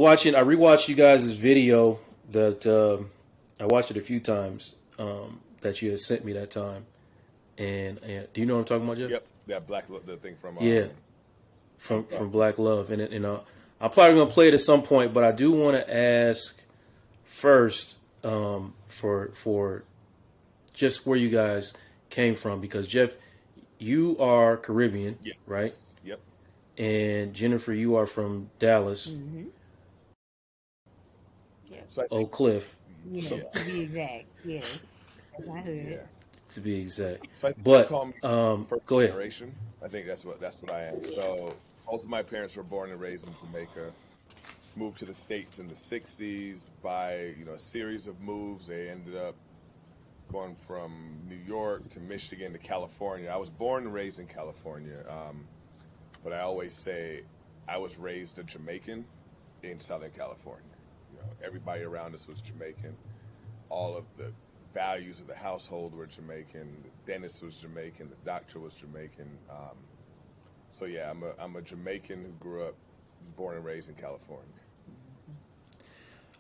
I rewatched you guys' video that I watched it a few times that you had sent me that time. And do you know what I'm talking about, Jeff? Yep, that the thing Yeah, from from Black Love, and I'm probably gonna play it at some point, but I do want to ask first for just where you guys came from because Jeff, you are Caribbean, right? yes, yep. And Jennifer, you are from Dallas, Mm-hmm. Yep. So I think Oak Cliff, Yes, so yeah, to be exact. Yes. That's my hood. yeah. to be exact. So I think you But call me first go ahead. generation. I think that's what I am. So both of my parents were born and raised in Jamaica. Moved to the States in the '60s by a series of moves. They ended up going from New York to Michigan to California. I was born and raised in California, but I always say I was raised a Jamaican in Southern California. Everybody around us was Jamaican. All of the values of the household were Jamaican. The dentist was Jamaican. The doctor was Jamaican. So yeah, I'm a Jamaican who grew up, was born and raised in California.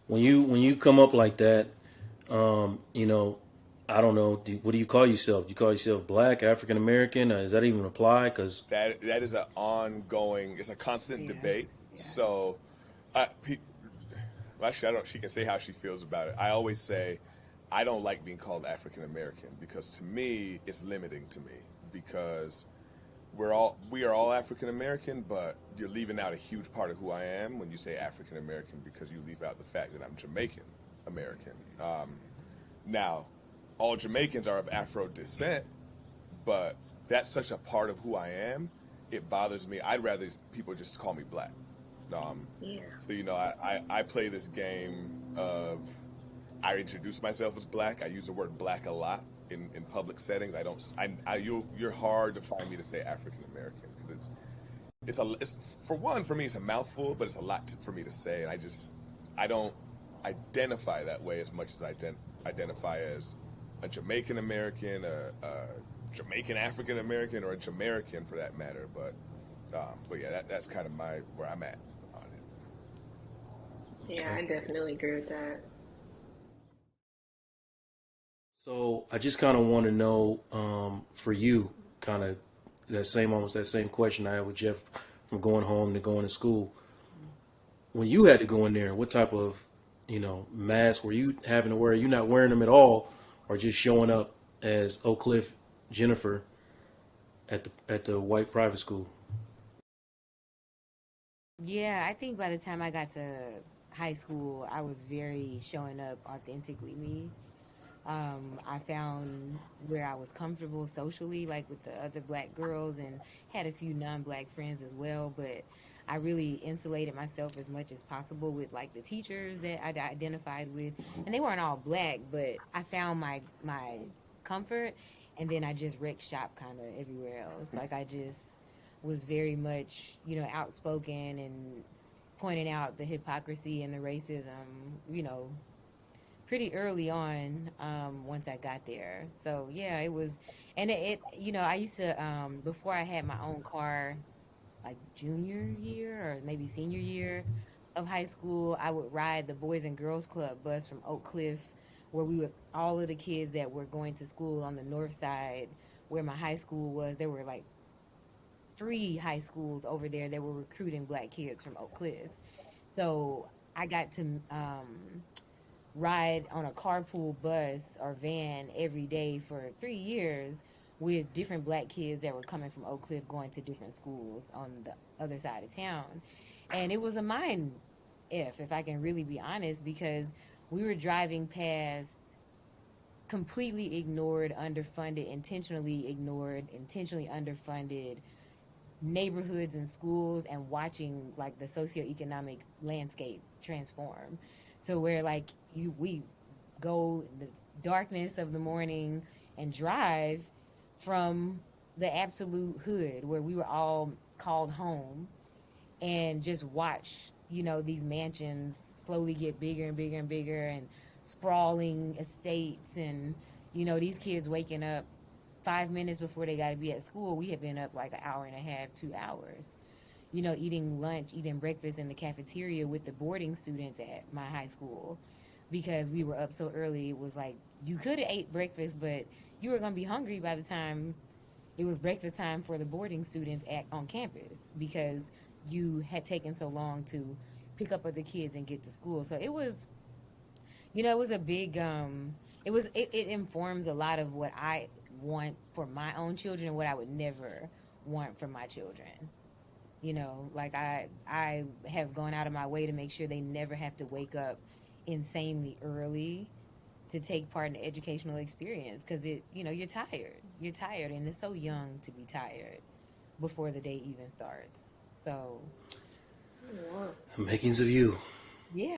When you come up like that, you know, I don't know. What do you call yourself? Do you call yourself Black, African American? Does that even apply? Because That is an ongoing. It's a constant Yeah. debate. Yeah. So, pe- well, actually, I don't. She can say how she feels about it. I always say, I don't like being called African American because to me, it's limiting to me because we are all African American, but you're leaving out a huge part of who I am when you say African American because you leave out the fact that I'm Jamaican American. Now, all Jamaicans are of Afro descent, but that's such a part of who I am. It bothers me. I'd rather people just call me black. Yeah. So I play this game of I introduce myself as black. I use the word black a lot in public settings. I don't. You're hard to find me to say African American because it's for one for me it's a mouthful, but it's a lot for me to say, and I don't identify that way as much as I identify as a Jamaican American, a Jamaican African American, or a Jamaican for that matter. But yeah, that's kind of where I'm at on it. Yeah, okay. I definitely agree with that. So I just kind of want to know for you, kind of almost that same question I had with Jeff from going home to going to school. When you had to go in there, what type of mask were you having to wear? Are you not wearing them at all, or just showing up as Oak Cliff Jennifer at the white private school? Yeah, I think by the time I got to high school, I was very showing up authentically me. I found where I was comfortable socially, like with the other black girls, and had a few non-black friends as well. But I really insulated myself as much as possible with like the teachers that I identified with, and they weren't all black, but I found my comfort, and then I just wrecked shop kind of everywhere else. Like I just was very much outspoken and pointing out the hypocrisy and the racism, pretty early on once I got there. So yeah, it was, and I used to before I had my own car, like junior year or maybe senior year of high school, I would ride the Boys and Girls Club bus from Oak Cliff, where we were all of the kids that were going to school on the north side, where my high school was. There were like three high schools over there that were recruiting black kids from Oak Cliff. So I got to ride on a carpool bus or van every day for 3 years with different black kids that were coming from Oak Cliff going to different schools on the other side of town. And it was a mind if I can really be honest, because we were driving past completely ignored, underfunded, intentionally underfunded neighborhoods and schools and watching like the socioeconomic landscape transform. So where like we go in the darkness of the morning and drive from the absolute hood where we were all called home and just watch, these mansions slowly get bigger and bigger and bigger and sprawling estates and, these kids waking up 5 minutes before they got to be at school. We had been up like an hour and a half, 2 hours, eating lunch, eating breakfast in the cafeteria with the boarding students at my high school because we were up so early. It was like you could have ate breakfast, but you were going to be hungry by the time it was breakfast time for the boarding students on campus because you had taken so long to pick up other kids and get to school. So it was a big it informs a lot of what I want for my own children and what I would never want for my children. Like I have gone out of my way to make sure they never have to wake up insanely early to take part in the educational experience because you're tired and it's so young to be tired before the day even starts. So Yeah. Makings of you. yeah,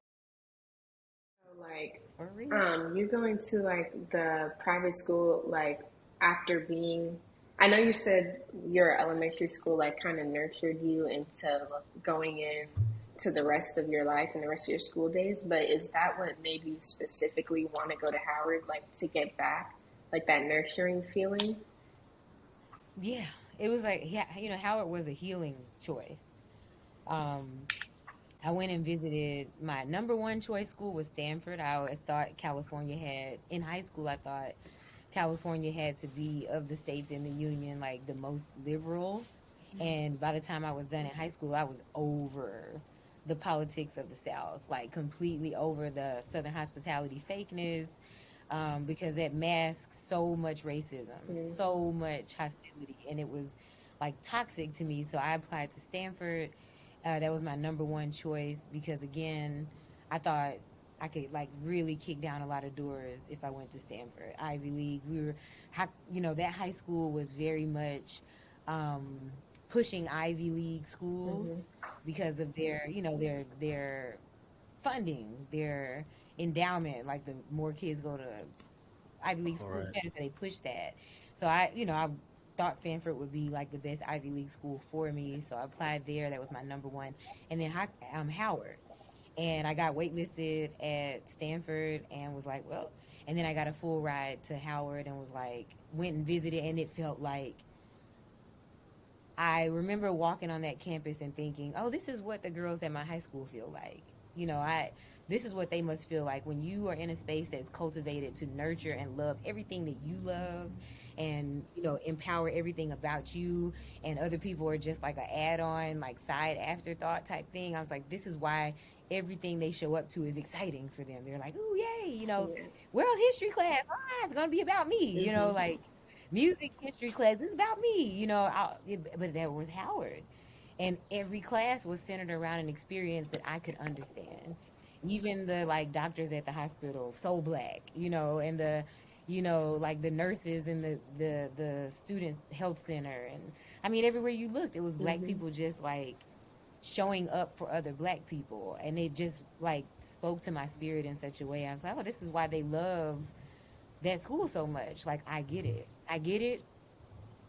So, like, for real. you going to like the private school, like after being, I know you said your elementary school like kind of nurtured you into going in to the rest of your life and the rest of your school days, but is that what made you specifically want to go to Howard, like to get back like that nurturing feeling? Yeah, it was like, yeah, Howard was a healing choice. Um, I went and visited my number one choice school was Stanford. I always thought California had in high school. I thought California had to be of the states in the union like the most liberal. And by the time I was done in high school, I was over the politics of the South, like completely over the Southern hospitality fakeness, because it masks so much racism, Mm-hmm. so much hostility, and it was like toxic to me. So I applied to Stanford. That was my number one choice because, again, I thought I could like really kick down a lot of doors if I went to Stanford. Ivy League. That high school was very much um, pushing Ivy League schools Mm-hmm. because of their funding, their endowment. Like the more kids go to Ivy League All schools, right. better. So they push that. So I thought Stanford would be like the best Ivy League school for me. So I applied there. That was my number one. And then Howard. And I got waitlisted at Stanford and was like, well, and then I got a full ride to Howard and was like, went and visited. And it felt like I remember walking on that campus and thinking, "Oh, this is what the girls at my high school feel like." This is what they must feel like when you are in a space that's cultivated to nurture and love everything that you love and, empower everything about you and other people are just like an add-on, like side afterthought type thing. I was like, this is why everything they show up to is exciting for them. They're like, "Ooh, yay, Yeah. world history class. It's going to be about me." Mm-hmm. Like music history class. This is about me, but that was Howard, and every class was centered around an experience that I could understand. Even the like doctors at the hospital, so black, and like the nurses in the students health center, and I mean everywhere you looked, it was black Mm-hmm. people just like showing up for other black people, and it just like spoke to my spirit in such a way. I was like, oh, this is why they love that school so much. Like I get it. I get it.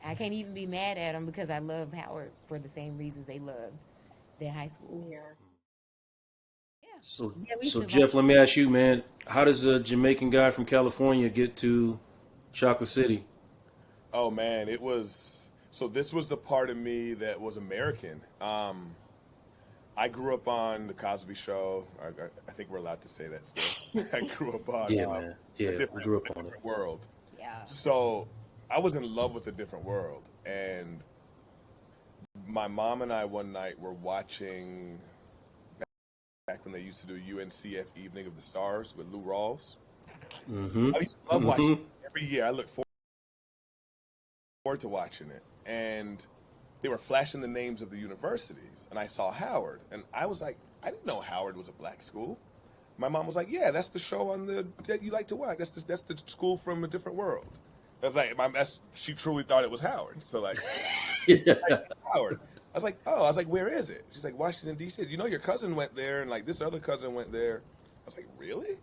I can't even be mad at them because I love Howard for the same reasons they loved their high school. Yeah. Yeah. So, Yeah, we so survived. Jeff, let me ask you, man, how does a Jamaican guy from California get to Chocolate City? Oh man, it was so this was the part of me that was American. I grew up on the Cosby Show. I think we're allowed to say that still. I grew up on Yeah, man. a Yeah, we grew up on it. different world. Yeah. So I was in love with a different world, and my mom and I one night were watching back when they used to do UNCF Evening of the Stars with Lou Rawls. Mm-hmm. I used to love watching Mm-hmm. it every year. I looked forward to watching it, and they were flashing the names of the universities, and I saw Howard, and I was like, I didn't know Howard was a black school. My mom was like, yeah, that's the show on the that you like to watch. That's the school from a different world. That's like she truly thought it was Howard. So like Yeah. Howard. I was like, where is it? She's like, Washington D.C. You know, your cousin went there, and like this other cousin went there. I was like, really?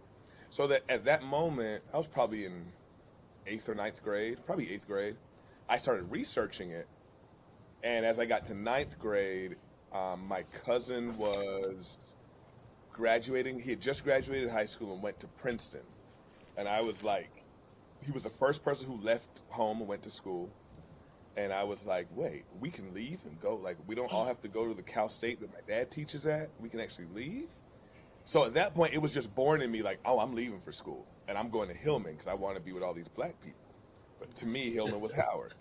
So that at that moment, I was probably in eighth or ninth grade, probably eighth grade. I started researching it, and as I got to ninth grade, my cousin was graduating. He had just graduated high school and went to Princeton, and I was like, he was the first person who left home and went to school. And I was like, wait, we can leave and go. Like, we don't all have to go to the Cal State that my dad teaches at. We can actually leave. So at that point, it was just born in me like, oh, I'm leaving for school. And I'm going to Hillman because I want to be with all these black people. But to me, Hillman was Howard.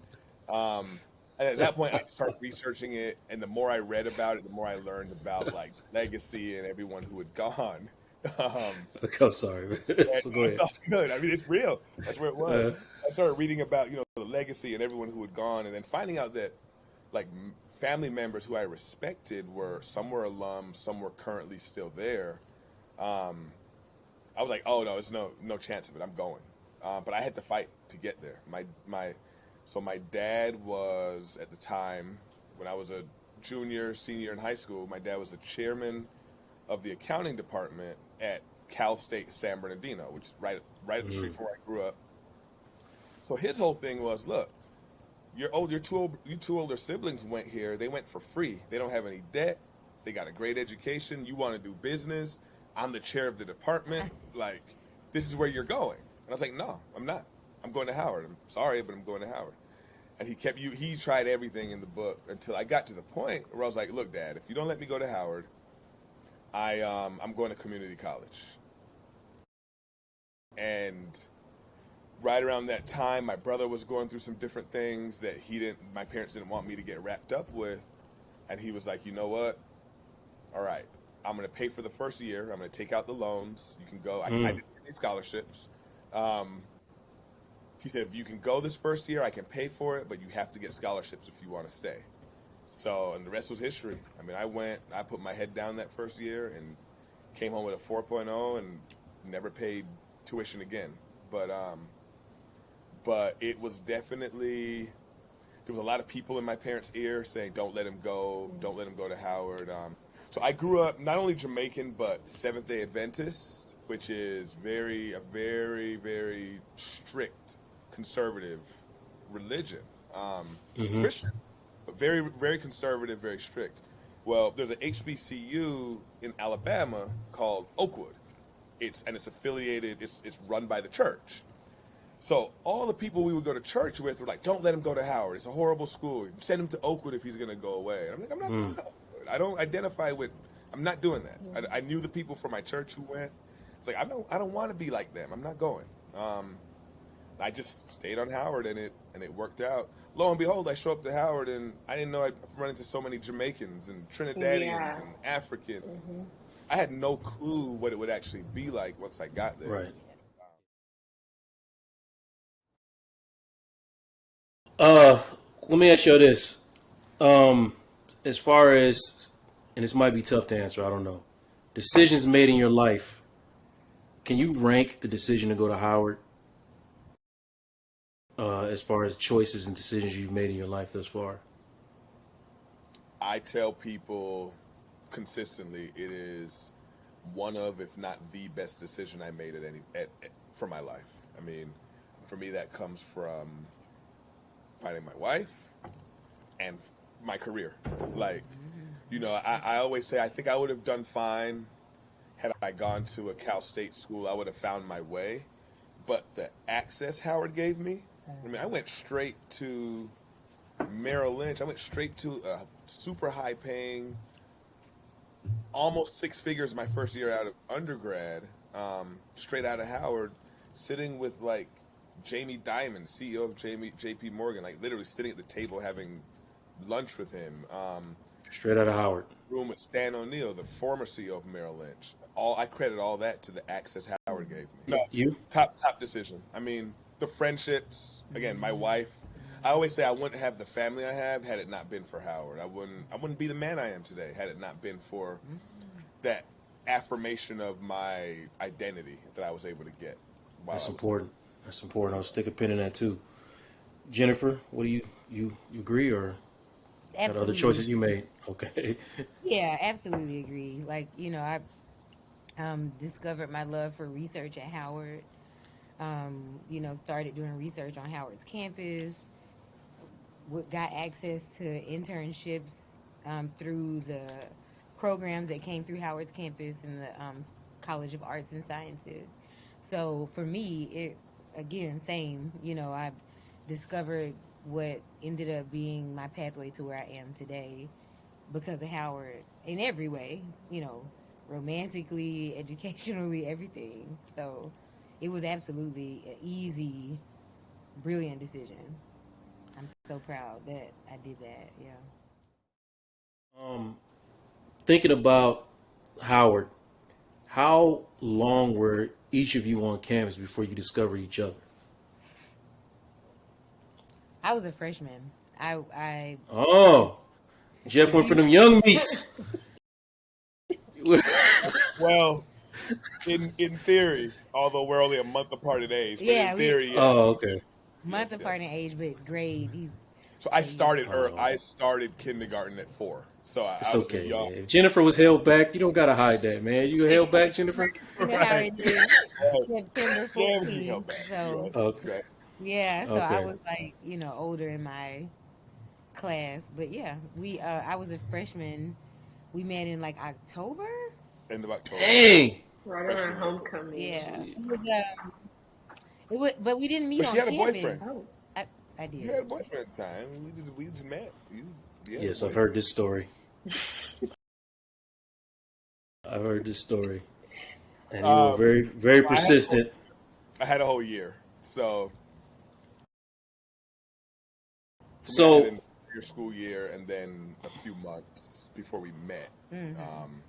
And at that point, I started researching it. And the more I read about it, the more I learned about, like, legacy and everyone who had gone. Okay, I'm sorry. So go It's ahead. all good. I mean, it's real. That's where it was. I started reading about, the legacy and everyone who had gone, and then finding out that, like, family members who I respected some were alums, some were currently still there. I was like, oh no, there's no chance of it. I'm going. But I had to fight to get there. So my dad was at the time when I was a junior, senior in high school. My dad was the chairman of the accounting department at Cal State San Bernardino, which is right up the street from where I grew up. So his whole thing was, look, your two older siblings went here. They went for free. They don't have any debt. They got a great education. You want to do business. I'm the chair of the department. Like, this is where you're going. And I was like, no, I'm not. I'm going to Howard. I'm sorry, but I'm going to Howard. And he tried everything in the book until I got to the point where I was like, look, Dad, if you don't let me go to Howard, I'm going to community college. And right around that time, my brother was going through some different things that my parents didn't want me to get wrapped up with. And he was like, you know what? All right, I'm going to pay for the first year. I'm going to take out the loans. You can go. I didn't get any scholarships. He said, if you can go this first year, I can pay for it, but you have to get scholarships if you want to stay. So, and the rest was history. I mean, I put my head down that first year and came home with a 4.0 and never paid tuition again. But it was definitely, there was a lot of people in my parents' ear saying, don't let him go to Howard. So I grew up not only Jamaican, but Seventh-day Adventist, which is a very, very strict conservative religion. Christian, but very, very conservative, very strict. Well, there's an HBCU in Alabama called Oakwood. It's affiliated, it's run by the church. So all the people we would go to church with were like, don't let him go to Howard. It's a horrible school. Send him to Oakwood if he's going to go away. And I'm like, I'm not going to Oakwood. I don't identify with, I'm not doing that. I knew the people from my church who went. It's like, I don't want to be like them. I'm not going. I just stayed on Howard and it worked out. Lo and behold, I show up to Howard and I didn't know I'd run into so many Jamaicans and Trinidadians and Africans. I had no clue what it would actually be like once I got there. Right. Let me ask you this. As far as, and this might be tough to answer, I don't know. Decisions made in your life, can you rank the decision to go to Howard as far as choices and decisions you've made in your life thus far? I tell people consistently it is one of, if not the best decision I made for my life. I mean, for me, that comes from finding my wife and my career. Like, I always say I think I would have done fine had I gone to a Cal State school. I would have found my way. But the access Howard gave me, I mean, I went straight to Merrill Lynch. I went straight to a super high paying, almost six figures my first year out of undergrad, straight out of Howard, sitting with like Jamie Dimon, CEO of JP Morgan, like literally sitting at the table having lunch with him. Straight out of Howard. Room with Stan O'Neill, the former CEO of Merrill Lynch. I credit all that to the access Howard gave me. No, you? Top decision. I mean, the friendships, again, my wife. I always say I wouldn't have the family I have had it not been for Howard. I wouldn't be the man I am today had it not been for that affirmation of my identity that I was able to get. That's important. That's important. I'll stick a pin in that too. Jennifer, what do you agree or got other choices you made? Okay. Yeah, absolutely agree. Like, I discovered my love for research at Howard. Started doing research on Howard's campus. Got access to internships through the programs that came through Howard's campus and the College of Arts and Sciences. So for me, it again same. I discovered what ended up being my pathway to where I am today because of Howard in every way, you know, romantically, educationally, everything. So it was absolutely an easy, brilliant decision. I'm so proud that I did that. Yeah. Um, Thinking about Howard, how long were each of you on campus before you discovered each other? I was a freshman. I was Oh, Jeff went for them young meats. Well, in theory, although we're only a month apart in age, but in yeah, we theory, yes, Oh, okay. month yes, apart in yes. age, but grade. He's So I a year. started Oh, I started kindergarten at 4, so I it's was a okay, young. man. If Jennifer was held back, you don't gotta hide that, man. You held back, Jennifer? You know how Right, it is. right. September Yeah, she held 14th. back. You're So right. Okay. You're right. yeah, so I Okay. was like, you know, older in my class. But yeah, we I was a freshman. We met in like October. End of October, yeah, Dang. Right around freshman year. homecoming. Yeah. It was but we didn't meet But she on had a boyfriend. campus. Oh, I I You did. had a boyfriend at the time. We just met. Yeah, Yes, I've like heard this story. I've heard this story. And you were um. very, very I had persistent. I had a whole year, so we met So, in your school year, and then a few months before we met. Hmm. Um,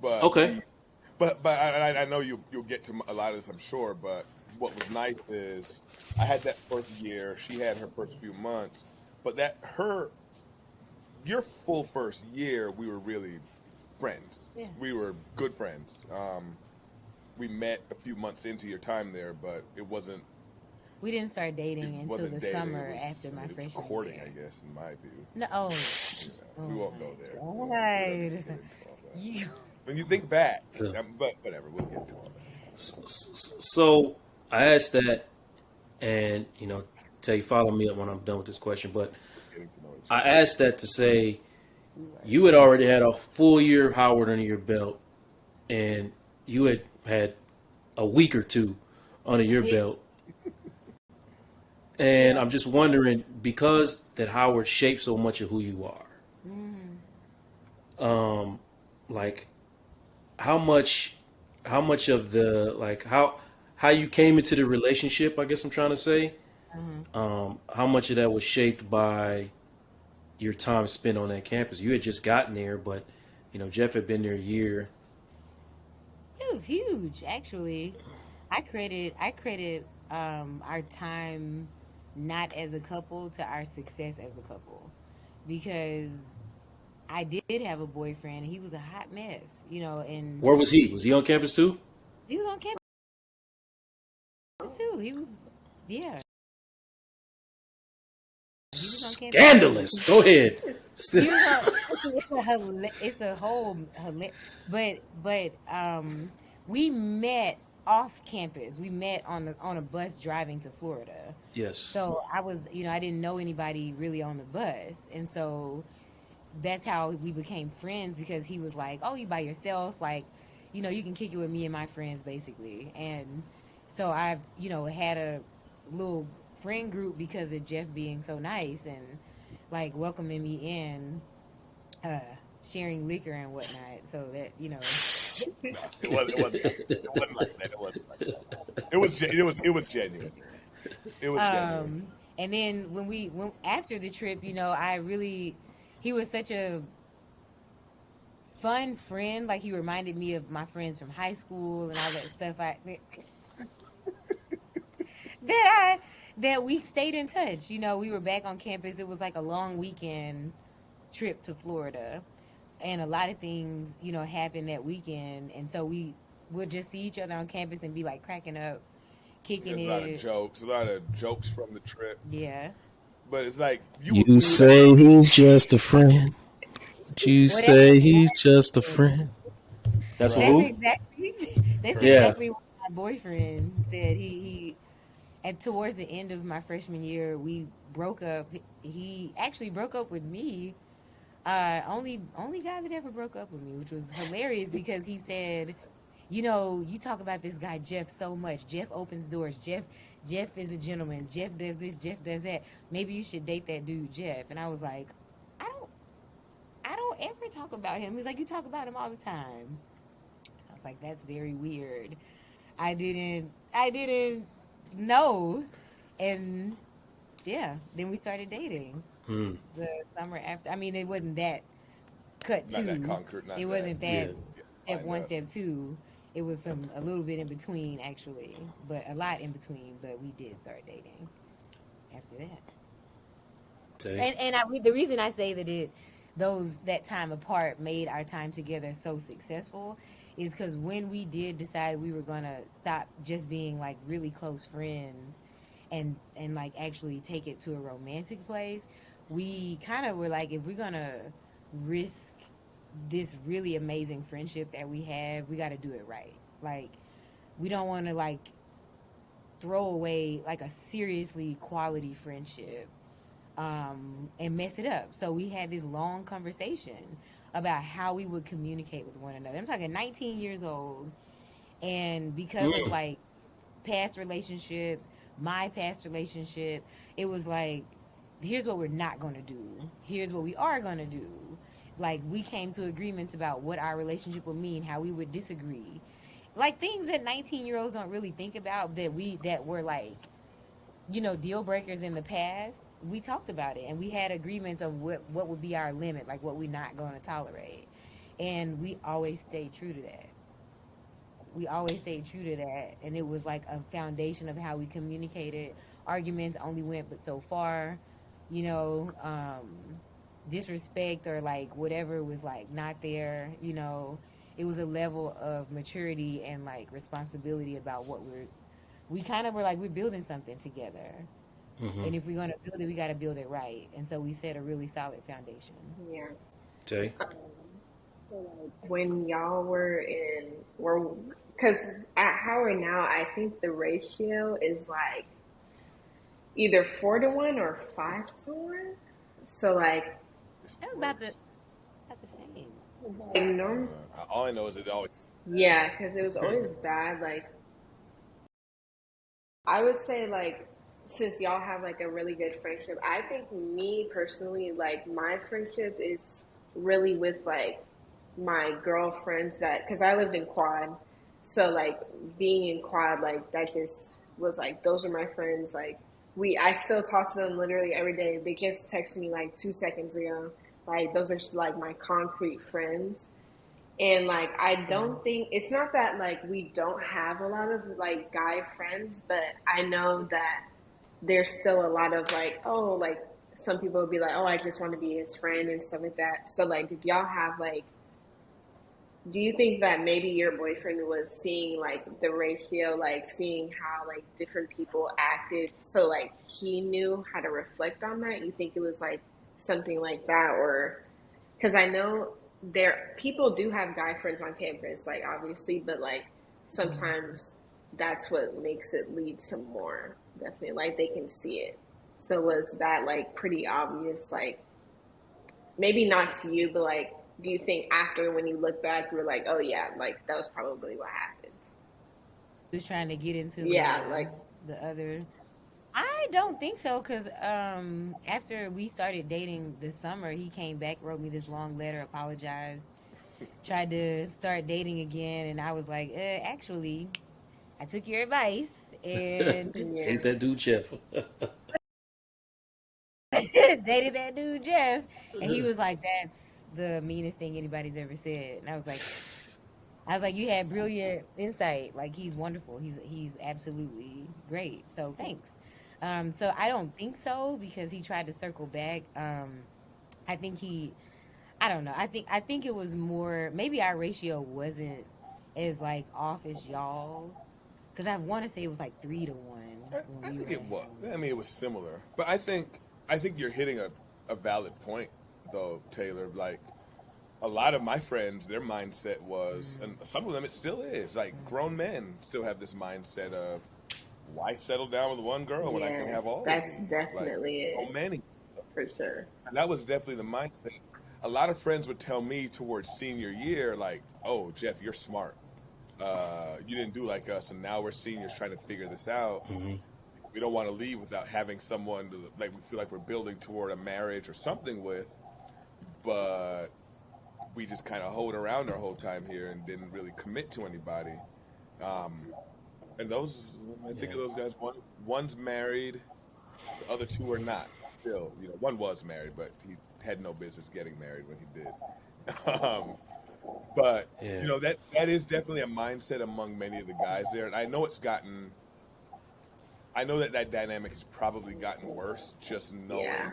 but okay. I know you'll get to a lot of this, I'm sure. But what was nice is I had that first year. She had her first few months, but that her your full first year, we were really friends. Yeah. We were good friends. We met a few months into your time there, but We didn't start it dating until wasn't the dating. summer after I my mean, it was freshman courting, I year. guess, in my view. No, oh, Yeah, we oh won't my go there. We don't need to God. get into all that. You, When you think back, So, but whatever, we'll get to all that. so I asked that, and Tay, follow me up when I'm done with this question. But Getting to know each I other. asked that to say you were. you had already had a full year of Howard under your belt, and you had had a week or two under your belt. And Yeah. I'm just wondering, because that Howard shaped so much of who you Mm, are, like how much of the like how you came into the relationship, I guess I'm trying to say, mhm. how much of that was shaped by your time spent on that campus. You had just gotten there, but Jeff had been there a year. It was huge, actually. I credit our time not as a couple to our success as a couple because I did have a boyfriend. He was a hot mess, you know, and Where was he? Was he on campus too? he was on campus too. He was, yeah, he was on campus too. Scandalous. Go ahead. He was on. It's a whole, we met off campus. We met on a bus driving to Florida. Yes. So I was, I didn't know anybody really on the bus, and so that's how we became friends because he was like, "Oh, you by yourself? Like, you can kick it with me and my friends, basically." And so I've, had a little friend group because of Jeff being so nice and like welcoming me in, uh, sharing liquor and whatnot. So that It wasn't like that. It wasn't like that. It was genuine. It was genuine. And then when after the trip, he was such a fun friend. Like he reminded me of my friends from high school and all that stuff. That that we stayed in touch. We were back on campus. It was like a long weekend trip to Florida, and a lot of things happened that weekend. And so we would just see each other on campus and be like cracking up, kicking There's it. a lot of jokes from the trip. Yeah, But it's like You we would say he's just a friend. You well, that's say he's just a exactly friend. That's for right, that's who? exactly that's right. Yeah. exactly what my boyfriend said. He at towards the end of my freshman year, we broke up. He actually broke up with me. Only guy that ever broke up with me, which was hilarious because he said, you talk about this guy Jeff so much. Jeff opens doors. Jeff is a gentleman. Jeff does this. Jeff does that. Maybe you should date that dude Jeff. And I was like, I don't I don't ever talk about him. He's like, you talk about him all the time. I was like, that's very weird. I didn't know. And yeah, then we started dating the summer after. I mean, it wasn't that cut Not that two. concrete. Not It that. wasn't that Yeah. step Lined one, up. step two. It was a little bit in between actually, but a lot in between. But we did start dating after that. Tay. The reason I say that time apart made our time together so successful is because when we did decide we were gonna stop just being like really close friends and like actually take it to a romantic place, we kind of were like, if we're gonna risk this really amazing friendship that we have, we got to do it right. Like, we don't want to like throw away like a seriously quality friendship and mess it up. So we had this long conversation about how we would communicate with one another. I'm talking 19 years old, and because of like past relationships, my past relationship, it was like, here's what we're not going to do. Here's what we are going to do. Like, we came to agreements about what our relationship would mean, how we would disagree. Like, things that 19-year-olds don't really think about that were like, deal breakers in the past. We talked about it and we had agreements of what would be our limit, like what we're not going to tolerate. And we always stayed true to that. And it was like a foundation of how we communicated. Arguments only went but so far, you know, disrespect or like whatever was like not there, it was a level of maturity and like responsibility about what we kind of were like, we're building something together. And if we're going to build it, we got to build it right. And so we set a really solid foundation. Yeah. Tay. So like when y'all because at Howard now, I think the ratio is like either 4-1 or 5-1. So like, That's about the same. like norm, All I know is it always. yeah, because it was always bad. Like, I would say like, since y'all have like a really good friendship, I think me personally, like my friendship is really with like my girlfriends because I lived in Quad. So like being in Quad, like that just was like, those are my friends. Like I still talk to them literally every day. They just texted me like 2 seconds ago. Like those are like my concrete friends. And like, I don't think it's not that like we don't have a lot of like guy friends, but I know that there's still a lot of like, oh, like some people would be like, oh, I just want to be his friend and stuff like that. So like, if y'all have like, do you think that maybe your boyfriend was seeing like the ratio, like seeing how like different people acted, so like he knew how to reflect on that? You think it was like something like that? Or because I know people do have guy friends on campus, like obviously, but like sometimes that's what makes it lead to more. Definitely, like they can see it. So was that like pretty obvious? Like maybe not to you, but like, do you think after when you look back, you were like, oh yeah, like that was probably what happened? He was trying to get into Like the other. I don't think so, because after we started dating this summer, he came back, wrote me this long letter, apologized, tried to start dating again, and I was like, actually, I took your advice and yeah, Ain't that dude Jeff? dated that dude Jeff, and he was like, that's the meanest thing anybody's ever said. And I was like, you had brilliant insight. Like, he's wonderful. He's absolutely great. So thanks. So I don't think so, because he tried to circle back. I think I don't know. I think it was more, maybe our ratio wasn't as like off as y'all's, because I want to say it was like 3-1. I think it was. I mean, it was similar, but I think you're hitting a valid point, though, Taylor. Like a lot of my friends, their mindset was, and some of them it still is. Like grown men still have this mindset of, why settle down with one girl when I can have all? That's of these? definitely like, it, many. for sure. And that was definitely the mindset. A lot of friends would tell me towards senior year, like, "Oh, Jeff, you're smart. You didn't do like us, and now we're seniors trying to figure this out. Hmm. We don't want to leave without having someone to, like, we feel like we're building toward a marriage or something with, but we just kind of hold around our whole time here and didn't really commit to anybody. Um, and those, I think Yeah. of those guys. One's married, the other two are not. Still, one was married, but he had no business getting married when he did. But Yeah. that is definitely a mindset among many of the guys there, and I know it's gotten. I know that dynamic has probably gotten worse, just knowing Yeah.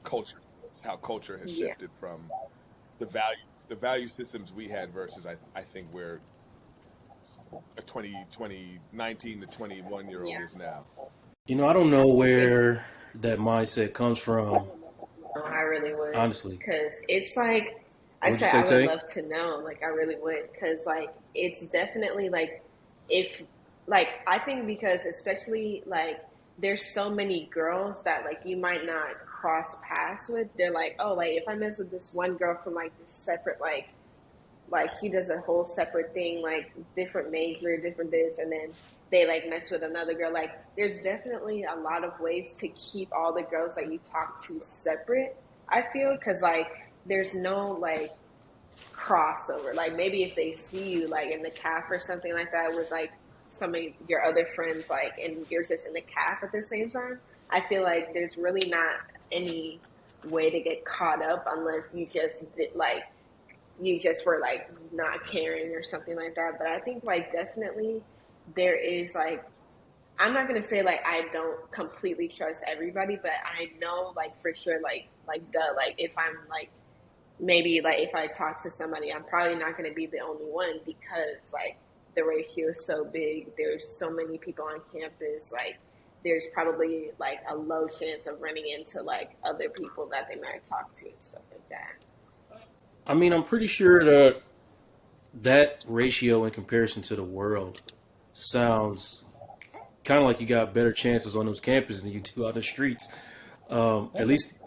culture, how culture has Yeah. shifted from the value systems we had versus I think where a 19 to 21-year-old Yeah. is now. I don't know where that mindset comes from, No, I really would, honestly. because it's like I What'd you said, say, I would Tay? love to know. Like, I really would, because like it's definitely like if like I think because especially like there's so many girls that like you might not cross paths with. They're like, oh, like if I mess with this one girl from like this separate like she does a whole separate thing, like different major, different this, and then they like mess with another girl. Like there's definitely a lot of ways to keep all the girls that you talk to separate. I feel because like there's no like crossover. Like maybe if they see you like in the calf or something like that with like some of your other friends, like and you're just in the calf at the same time. I feel like there's really not any way to get caught up unless you just did like you just were like not caring or something like that. But I think like definitely there is like I'm not gonna say like I don't completely trust everybody, but I know like for sure like if I'm like maybe like if I talk to somebody, I'm probably not gonna be the only one because like the ratio is so big. There's so many people on campus. Like there's probably like a low chance of running into like other people that they might talk to and stuff like that. I mean, I'm pretty sure that ratio in comparison to the world sounds kind of like you got better chances on those campuses than you do out the streets. At That's least,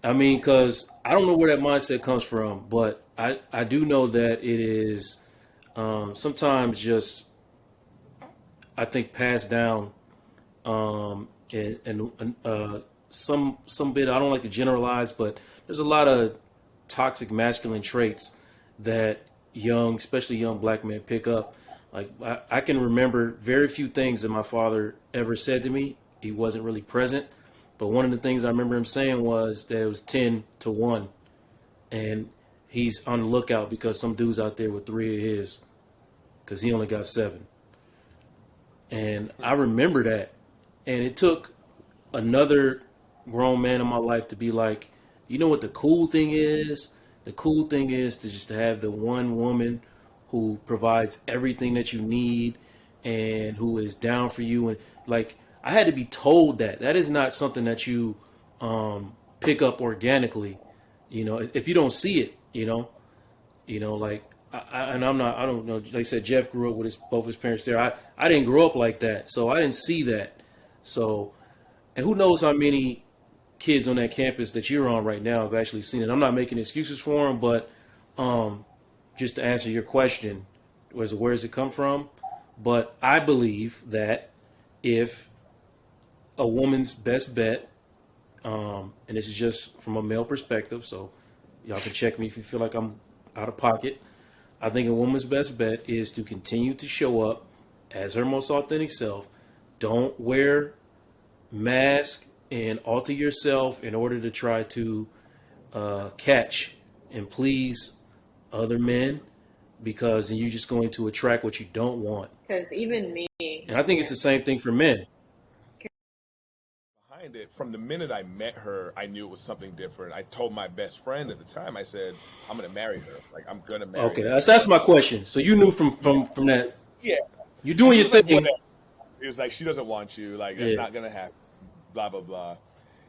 I mean, because I don't know where that mindset comes from, but I do know that it is sometimes just, I think, passed down and some bit. I don't like to generalize, but there's a lot of toxic masculine traits that especially young black men, pick up. Like I can remember very few things that my father ever said to me. He wasn't really present, but one of the things I remember him saying was that it was 10 to 1, and he's on the lookout because some dude's out there with three of his, because he only got 7. And I remember that, and it took another grown man in my life to be like, you know what the cool thing is? The cool thing is to just have the one woman who provides everything that you need and who is down for you. And like, I had to be told that that is not something that you pick up organically. If you don't see it, like and I don't know. Like I said, Jeff grew up with both his parents there. I didn't grow up like that, so I didn't see that. So, and who knows how many kids on that campus that you're on right now have actually seen it. I'm not making excuses for them, but just to answer your question, where does it come from? But I believe that if a woman's best bet, and this is just from a male perspective, so y'all can check me if you feel like I'm out of pocket. I think a woman's best bet is to continue to show up as her most authentic self. Don't wear mask and alter yourself in order to try to catch and please other men, because then you're just going to attract what you don't want. Because even me, And I think it's yeah, the same thing for men. behind it. From the minute I met her, I knew it was something different. I told my best friend at the time, I said, I'm going to marry her. Like, I'm going to marry Okay, her. that's my question. So you knew from that. Yeah. You're And doing he your was like, thing. whatever. He was like, she doesn't want you. Like, that's Yeah, not going to happen. Blah, blah, blah.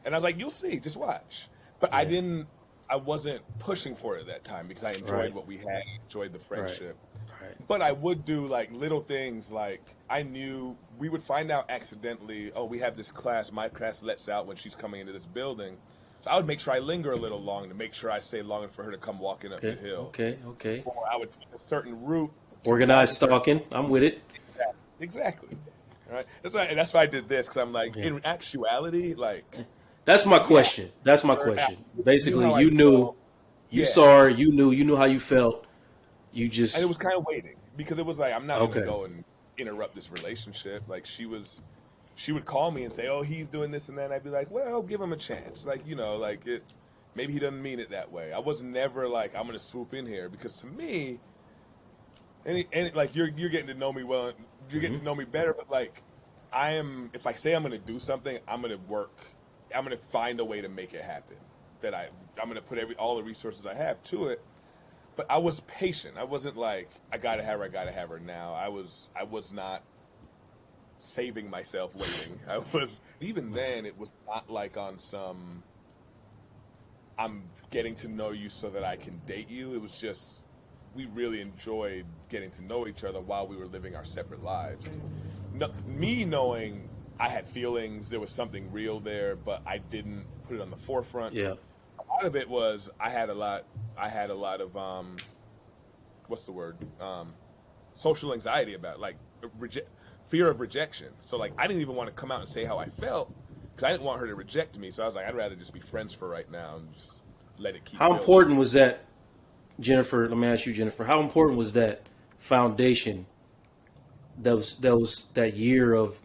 And I was like, you'll see. Just watch. But yeah, I wasn't pushing for it at that time because I enjoyed right, what we had, enjoyed the right, friendship. right. But I would do like little things like I knew we would find out accidentally, oh, we have this class, my class lets out when she's coming into this building. So I would make sure I linger a little long to make sure I stay long enough for her to come walking up the Okay, hill. okay, okay. Or I would take a certain route Organized stalking. I'm with it. Exactly. All right. That's why I did this, because I'm like, Yeah. in actuality, like, That's my yeah, question. That's my her, question. knew Basically, how I you knew, felt. you Yeah. saw her, you knew how you felt. You And it just was kind of waiting, because it was like, I'm not gonna okay. go and interrupt this relationship. Like, she would call me and say, "Oh, he's doing this and that." And I'd be like, "Well, give him a chance." Like, like it. Maybe he doesn't mean it that way. I was never like, I'm gonna swoop in here, because to me, and like you're getting to know me well, you're getting Hmm. to know me better. But like, I am. If I say I'm gonna do something, I'm gonna work. I'm gonna find a way to make it happen. That I'm gonna put all the resources I have to it. But I was patient. I wasn't like, I gotta have her. I gotta have her now. I was not saving myself waiting. I was, even then, it was not like on some, I'm getting to know you so that I can date you. It was just, we really enjoyed getting to know each other while we were living our separate lives. No, me knowing I had feelings, there was something real there, but I didn't put it on the forefront. Yeah. A lot of it was, I had a lot of what's the word? Social anxiety about it, like fear of rejection. So like, I didn't even want to come out and say how I felt, because I didn't want her to reject me. So I was like, I'd rather just be friends for right now and just let it keep How building. important was that, Jennifer? Let me ask you, Jennifer. How important was that foundation? That year of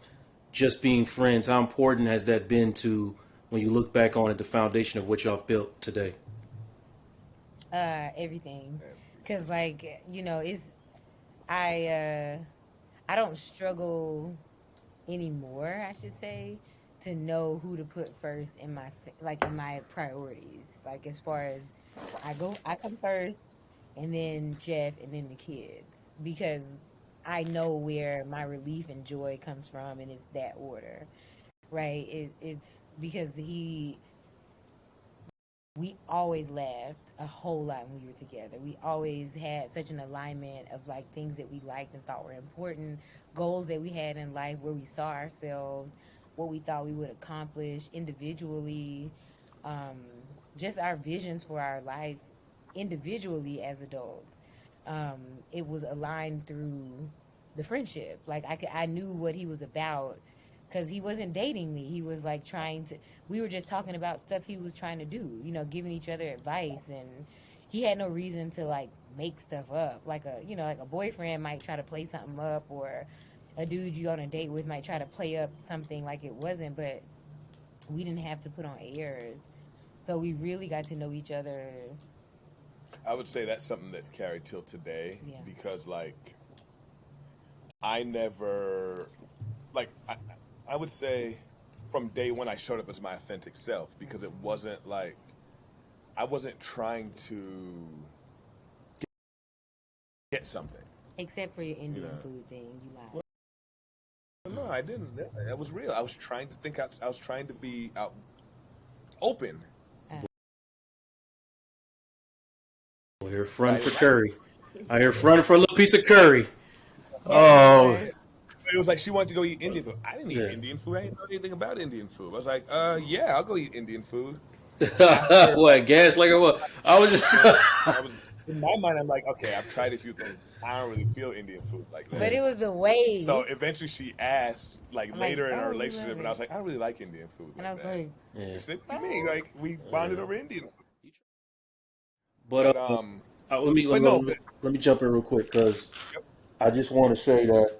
just being friends. How important has that been to when you look back on it, the foundation of what y'all have built today? Everything, because like it's I I don't struggle anymore, I should say, to know who to put first in like in my priorities. Like as far as I come first, and then Jeff, and then the kids, because I know where my relief and joy comes from, and it's that order, right? It's because we always laughed a whole lot when we were together. We always had such an alignment of like things that we liked and thought were important, goals that we had in life, where we saw ourselves, what we thought we would accomplish individually, um, just our visions for our life individually as adults. Um, it was aligned through the friendship. Like I knew what he was about, because he wasn't dating me. He was like trying to. We were just talking about stuff he was trying to do. Giving each other advice, and he had no reason to like make stuff up. Like like a boyfriend might try to play something up, or a dude you on a date with might try to play up something like it wasn't. But we didn't have to put on airs, so we really got to know each other. I would say that's something that's carried till today, Yeah. because like, I never, like, I would say from day one I showed up as my authentic self, because it wasn't like, I wasn't trying to get something. Except for your You Indian know. food thing, you lied. No, I didn't. That was real. I was trying to think out. I was trying to be out, open. I hear front Right? for curry. I hear front for a little piece of curry. Yes, you Oh, were. It was like she wanted to go eat Indian food. I didn't eat yeah. Indian food. I didn't know anything about Indian food. I was like, yeah, I'll go eat Indian food. After What gas like what? I was just I was in my mind, I'm like, okay, I've tried a few things. I don't really feel Indian food like But that. it was the way. So eventually, she asked, like I'm like, later in our oh, you relationship, love and I it. was like, I don't really like Indian food And I like was that. like, yeah. She said, "What do you mean? Like we bonded over Indian food?" But But let me but no, but let me jump in real quick because yep. I just want to say that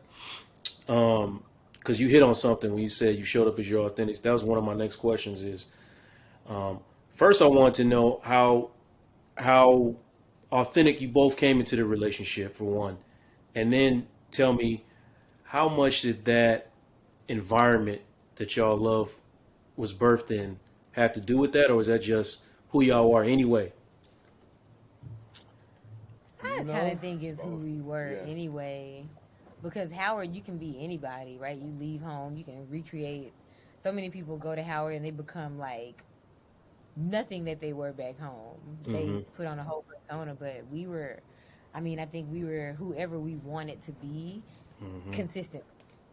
because you hit on something when you said you showed up as your authentic. That was one of my next questions. Is first I wanted to know how authentic you both came into the relationship for one, and then tell me how much did that environment that y'all love was birthed in have to do with that, or is that just who y'all are anyway? I kind of think It's it's who both. we were Yeah. anyway. Because Howard, you can be anybody, right? You leave home, you can recreate. So many people go to Howard and they become like nothing that they were back home. They Hmm. put on a whole persona, but I think we were whoever we wanted to be Hmm. consistent.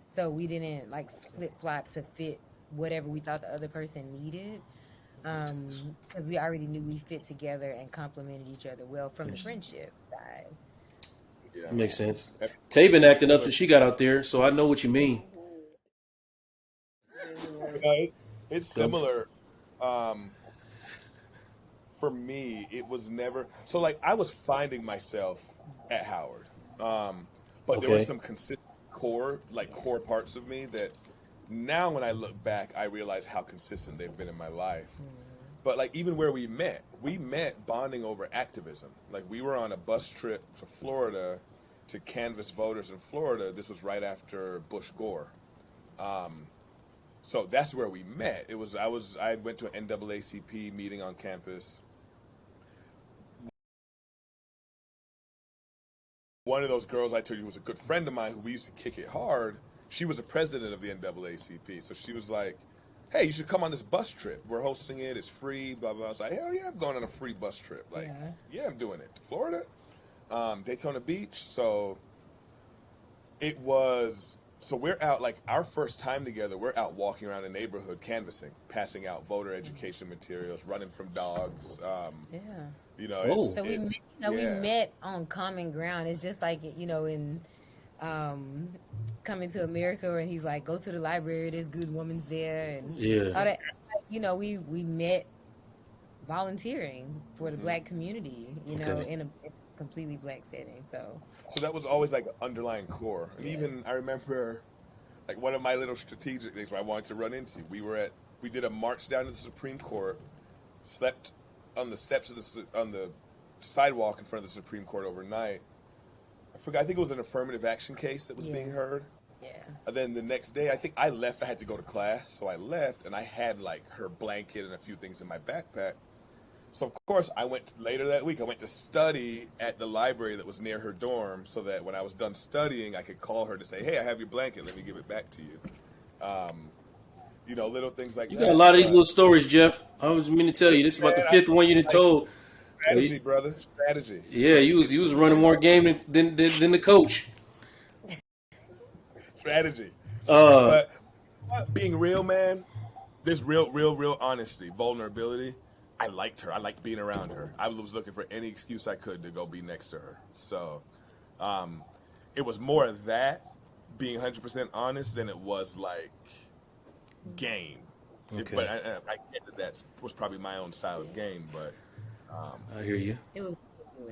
So we didn't like flip flop to fit whatever we thought the other person needed. Because we already knew we fit together and complemented each other well from the Interesting. friendship side. Yeah. Makes sense. Every- Tay been acting up every- since she got out there, so I know what you mean. it's Cause, similar. Um, for me, it was never so like I was finding myself at Howard, but there were okay, some consistent core parts of me that now when I look back, I realize how consistent they've been in my life. But like even where we met bonding over activism. Like we were on a bus trip to Florida to canvass voters in Florida. This was right after Bush Gore. So that's where we met. I went to an NAACP meeting on campus. One of those girls I told you was a good friend of mine who we used to kick it hard. She was a president of the NAACP, so she was like, "Hey, you should come on this bus trip. We're hosting it. It's free." Blah blah. I was like, "Hell yeah, I'm going on a free bus trip. Like, yeah, I'm doing it to Florida, Daytona Beach." So it was. So we're out like our first time together. We're out walking around the neighborhood, canvassing, passing out voter education materials, running from dogs. Yeah. You know, oh, So we, it's we yeah. met on common ground. It's just like in Coming to America, and he's like, go to the library. There's good women's there, and yeah, all that. We met volunteering for the black community. okay, In a completely black setting. So So that was always like an underlying core. And even I remember like one of my little strategic things where I wanted to run into. We did a march down to the Supreme Court, slept on the steps of on the sidewalk in front of the Supreme Court overnight. I forgot. I think it was an affirmative action case that was being heard. yeah, And then the next day, I think I left. I had to go to class, so I left, and I had like her blanket and a few things in my backpack. So of course, later that week. I went to study at the library that was near her dorm, so that when I was done studying, I could call her to say, "Hey, I have your blanket. Let me give it back to you." Little things like you got a that. lot of these But little stories, Jeff. I was meaning to tell you, this is about the man, fifth one you done like told. strategy, brother. Strategy. Yeah, Like you was running more game than the coach. strategy. Uh, But being real, man, there's real honesty, vulnerability. I liked her. I liked being around her. I was looking for any excuse I could to go be next to her. So it was more of that, being 100% honest, than it was like game. okay, But I get that was probably my own style of game, but I hear you. it was.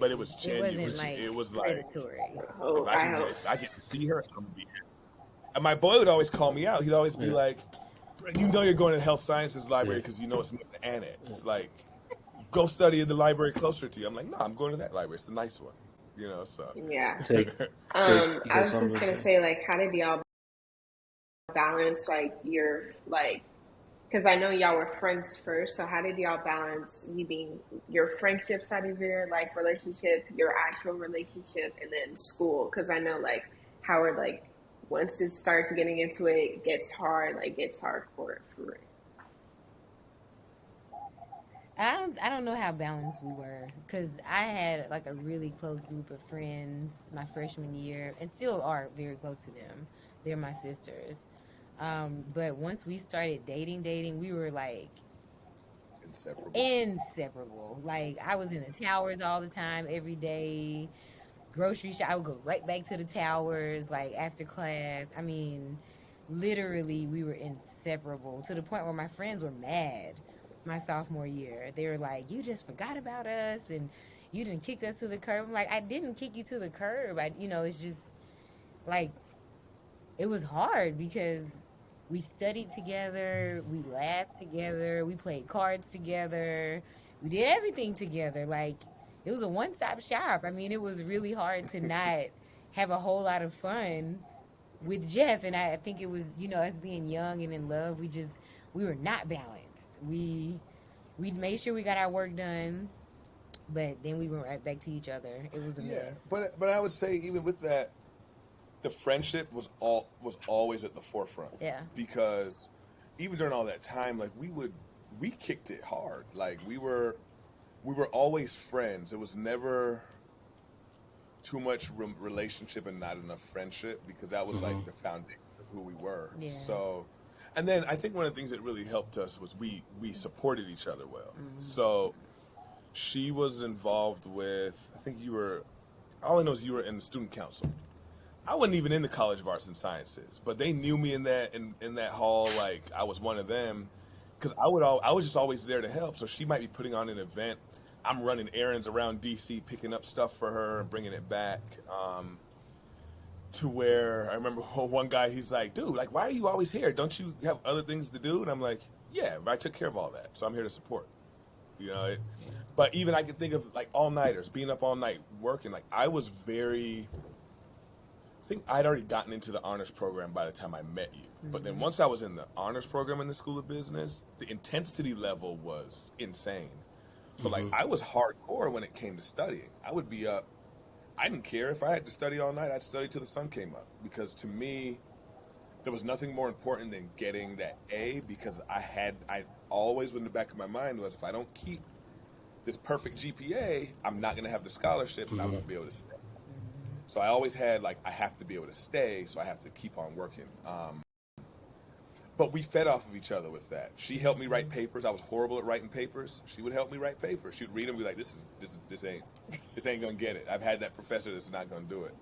it was It genuine. wasn't like It was like predatory. Oh, I hope. if I get to see her, I'm gonna be happy. And my boy would always call me out. He'd always be Yeah. like, "You know you're going to the health sciences library Yeah. because you know it's near the annex. Like, go study in the library closer to you." I'm like, "No, I'm going to that library. It's the nice one." So. Yeah. Take, you I got was something just to gonna say? say, like, how did y'all balance like because I know y'all were friends first, so how did y'all balance you being your friendship side of your like relationship, your actual relationship, and then school? Because I know like Howard, like once it starts getting into it, it gets hard, like gets hardcore for real. I don't know how balanced we were because I had like a really close group of friends my freshman year and still are very close to them. They're my sisters. But once we started dating, we were like Inseparable. inseparable. Like I was in the towers all the time, every day. Grocery shop, I would go right back to the towers, like after class. I mean, literally, we were inseparable to the point where my friends were mad my sophomore year. They were like, "You just forgot about us and you didn't kick us to the curb." I'm like, "I didn't kick you to the curb. It's just like it was hard because we studied together, we laughed together, we played cards together, we did everything together. Like it was a one-stop shop. I mean, it was really hard to not have a whole lot of fun with Jeff. And I think it was, us being young and in love, we were not balanced. We made sure we got our work done, but then we went right back to each other. It was a Yeah, mess. but I would say even with that, the friendship was always at the forefront. Yeah. Because even during all that time, like we kicked it hard. Like we were always friends. It was never too much relationship and not enough friendship because that was like the foundation of who we were. Yeah. So, and then I think one of the things that really helped us was we supported each other well. So she was involved with, I think you were all I know is you were in the student council. I wasn't even in the College of Arts and Sciences, but they knew me in that hall like I was one of them, because I was just always there to help. So she might be putting on an event. I'm running errands around DC, picking up stuff for her and bringing it back. To where I remember one guy, he's like, dude, like, why are you always here? Don't you have other things to do? And I'm like, yeah, but I took care of all that, so I'm here to support. You know, but even I can think of like all-nighters, being up all night working. Like I think I'd already gotten into the honors program by the time I met you. But then once I was in the honors program in the School of Business, the intensity level was insane. So like I was hardcore when it came to studying. I would be up. I didn't care if I had to study all night. I'd study till the sun came up, because to me, there was nothing more important than getting that A, because I always in the back of my mind was, if I don't keep this perfect GPA, I'm not going to have the scholarships and I won't be able to stay. So I always had like, I have to be able to stay, so I have to keep on working. But we fed off of each other with that. She helped me write papers. I was horrible at writing papers. She would help me write papers. She'd read them and be like, this ain't gonna get it. I've had that professor that's not gonna do it.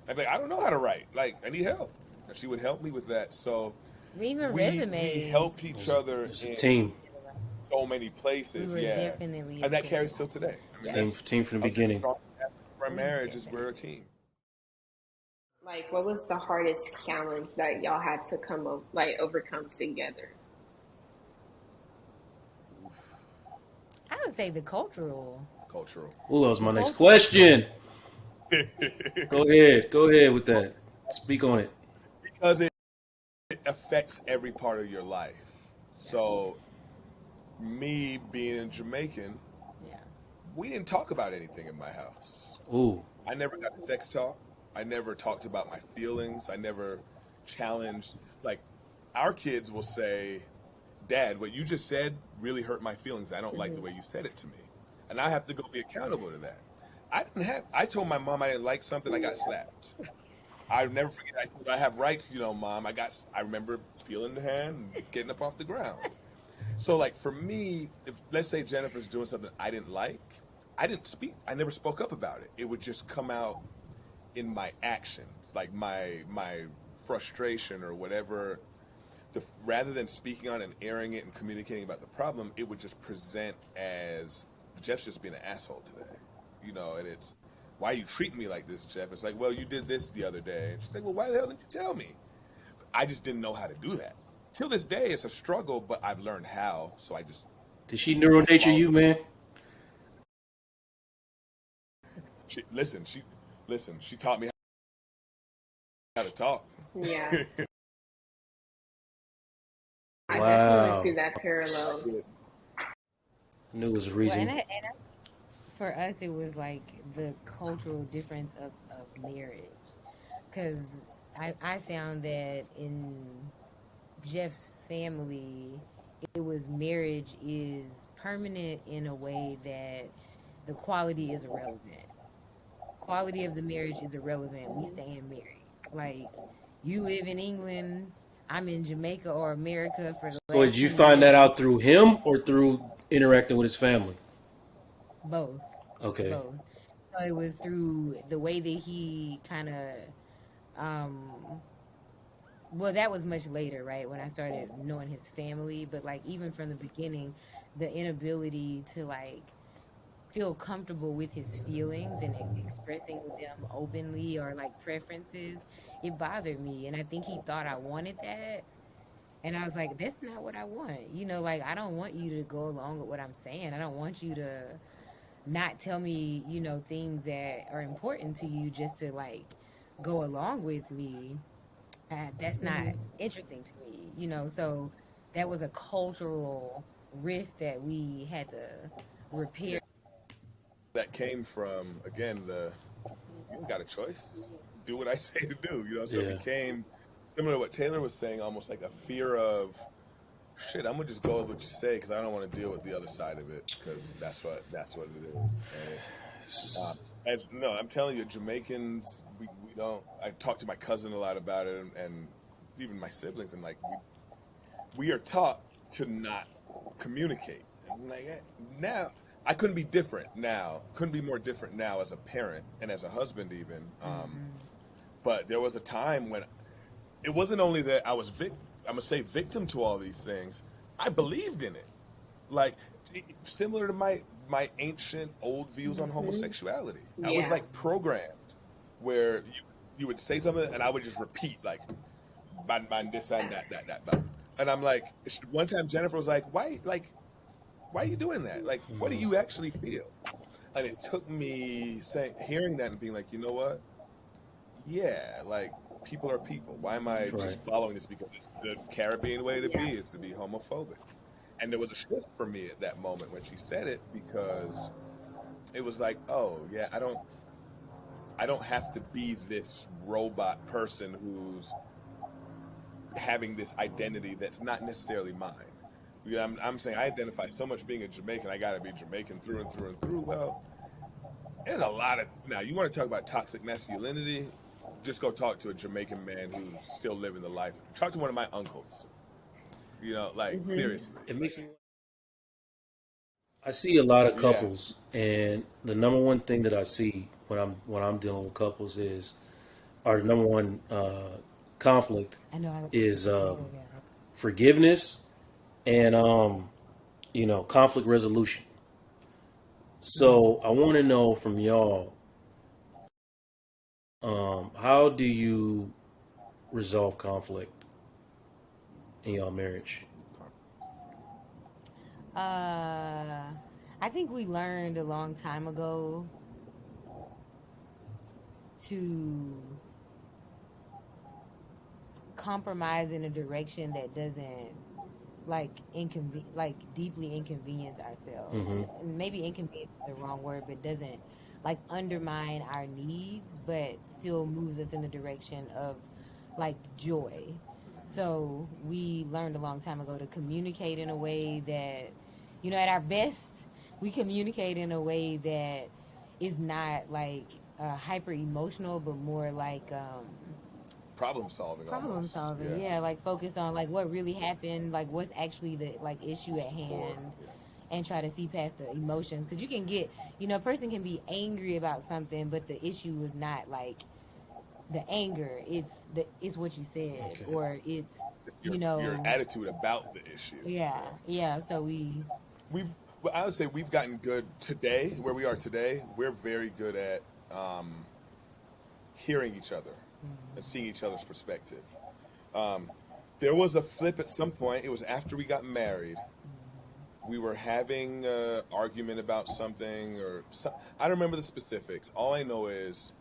I'd be like, I don't know how to write. Like, I need help. And she would help me with that. So Even we resumes. helped each other It's a in team. so many places. We were Yeah. definitely a And that team. carries till today. I mean, Team from the beginning. Our marriage is we're a team. Like, what was the hardest challenge that y'all had to overcome together? I would say the cultural. Cultural. Ooh, that was my next question. Go ahead with that. Speak on it. Because it affects every part of your life. So, me being Jamaican, Yeah. we didn't talk about anything in my house. Ooh, I never got sex talk. I never talked about my feelings. I never challenged. Like, our kids will say, Dad, what you just said really hurt my feelings. I don't like the way you said it to me. And I have to go be accountable to that. I told my mom I didn't like something, I got slapped. I'll never forget, I told her I have rights, Mom. I remember feeling the hand and getting up off the ground. So, like, for me, if let's say Jennifer's doing something I didn't like, I didn't speak. I never spoke up about it. It would just come out in my actions, like my frustration or whatever. Rather than speaking on and airing it and communicating about the problem, it would just present as Jeff's just being an asshole today, and it's, why are you treating me like this, Jeff? It's like, well, you did this the other day. And she's like, well, why the hell didn't you tell me? I just didn't know how to do that. Till this day, it's a struggle, but I've learned how. So I just. did she neural nature you, man? She taught me how to talk. Yeah. I Wow. definitely see that parallel. I knew it was a Well, reason. for us, it was like the cultural difference of marriage. Because I found that in Jeff's family, it was marriage is permanent in a way that the quality is irrelevant. Quality of the marriage is irrelevant. We staying married. Like, you live in England, I'm in Jamaica or America for the So last did you 10 find that years. out through him or through interacting with his family? Both. Okay. Both. So it was through the way that he kind of, well, that was much later, right? When I started knowing his family, but like even from the beginning, the inability to like feel comfortable with his feelings and expressing them openly or like preferences, it bothered me. And I think he thought I wanted that. And I was like, that's not what I want. Like, I don't want you to go along with what I'm saying. I don't want you to not tell me, things that are important to you just to like go along with me. That's not interesting to me. So that was a cultural rift that we had to repair. That came from, again, you got a choice. Do what I say to do, So Yeah. it became similar to what Taylor was saying, almost like a fear of, shit, I'm gonna just go with what you say because I don't want to deal with the other side of it, because that's what it is. No, I'm telling you, Jamaicans, we don't. I talked to my cousin a lot about it, and even my siblings, and like we are taught to not communicate. And like now, I couldn't be different now. Couldn't be more different now as a parent and as a husband even. But there was a time when it wasn't only that I was I'm gonna say victim to all these things. I believed in it, like similar to my ancient old views on homosexuality. I was Yeah. like programmed, where you would say something and I would just repeat like, man, this and that, and I'm like, one time Jennifer was like, why are you doing that? Like, what do you actually feel? And it took me hearing that and being like, you know what? Yeah, like people are people. Why am I Right. just following this because it's the Caribbean way to be? Yeah. It's to be homophobic. And there was a shift for me at that moment when she said it, because it was like, oh yeah, I don't have to be this robot person who's having this identity that's not necessarily mine. Yeah, I'm saying I identify so much being a Jamaican, I gotta be Jamaican through and through and through. Well, there's a lot of, now you want to talk about toxic masculinity, just go talk to a Jamaican man who's still living the life. Talk to one of my uncles. You know, like seriously. It makes me. I see a lot of Yeah. couples, and the number one thing that I see when I'm dealing with couples or the number one conflict I know. is forgiveness and conflict resolution. So I want to know from y'all, how do you resolve conflict in your marriage? I think we learned a long time ago to compromise in a direction that doesn't deeply inconvenience ourselves. And maybe inconvenience is the wrong word, but doesn't like undermine our needs, but still moves us in the direction of like joy. So we learned a long time ago to communicate in a way that, at our best, we communicate in a way that is not like hyper emotional, but more like Problem solving problem almost. solving. Yeah, like focus on like what really happened, like what's actually the like issue at hand, and try to see past the emotions. Because you can get, a person can be angry about something, but the issue is not like the anger. It's what you said, Okay. or it's Your attitude about the issue. yeah. So Well, I would say we've gotten good today, where we are today. We're very good at hearing each other and seeing each other's perspective. There was a flip at some point. It was after we got married. We were having an argument about something, I don't remember the specifics. All I know is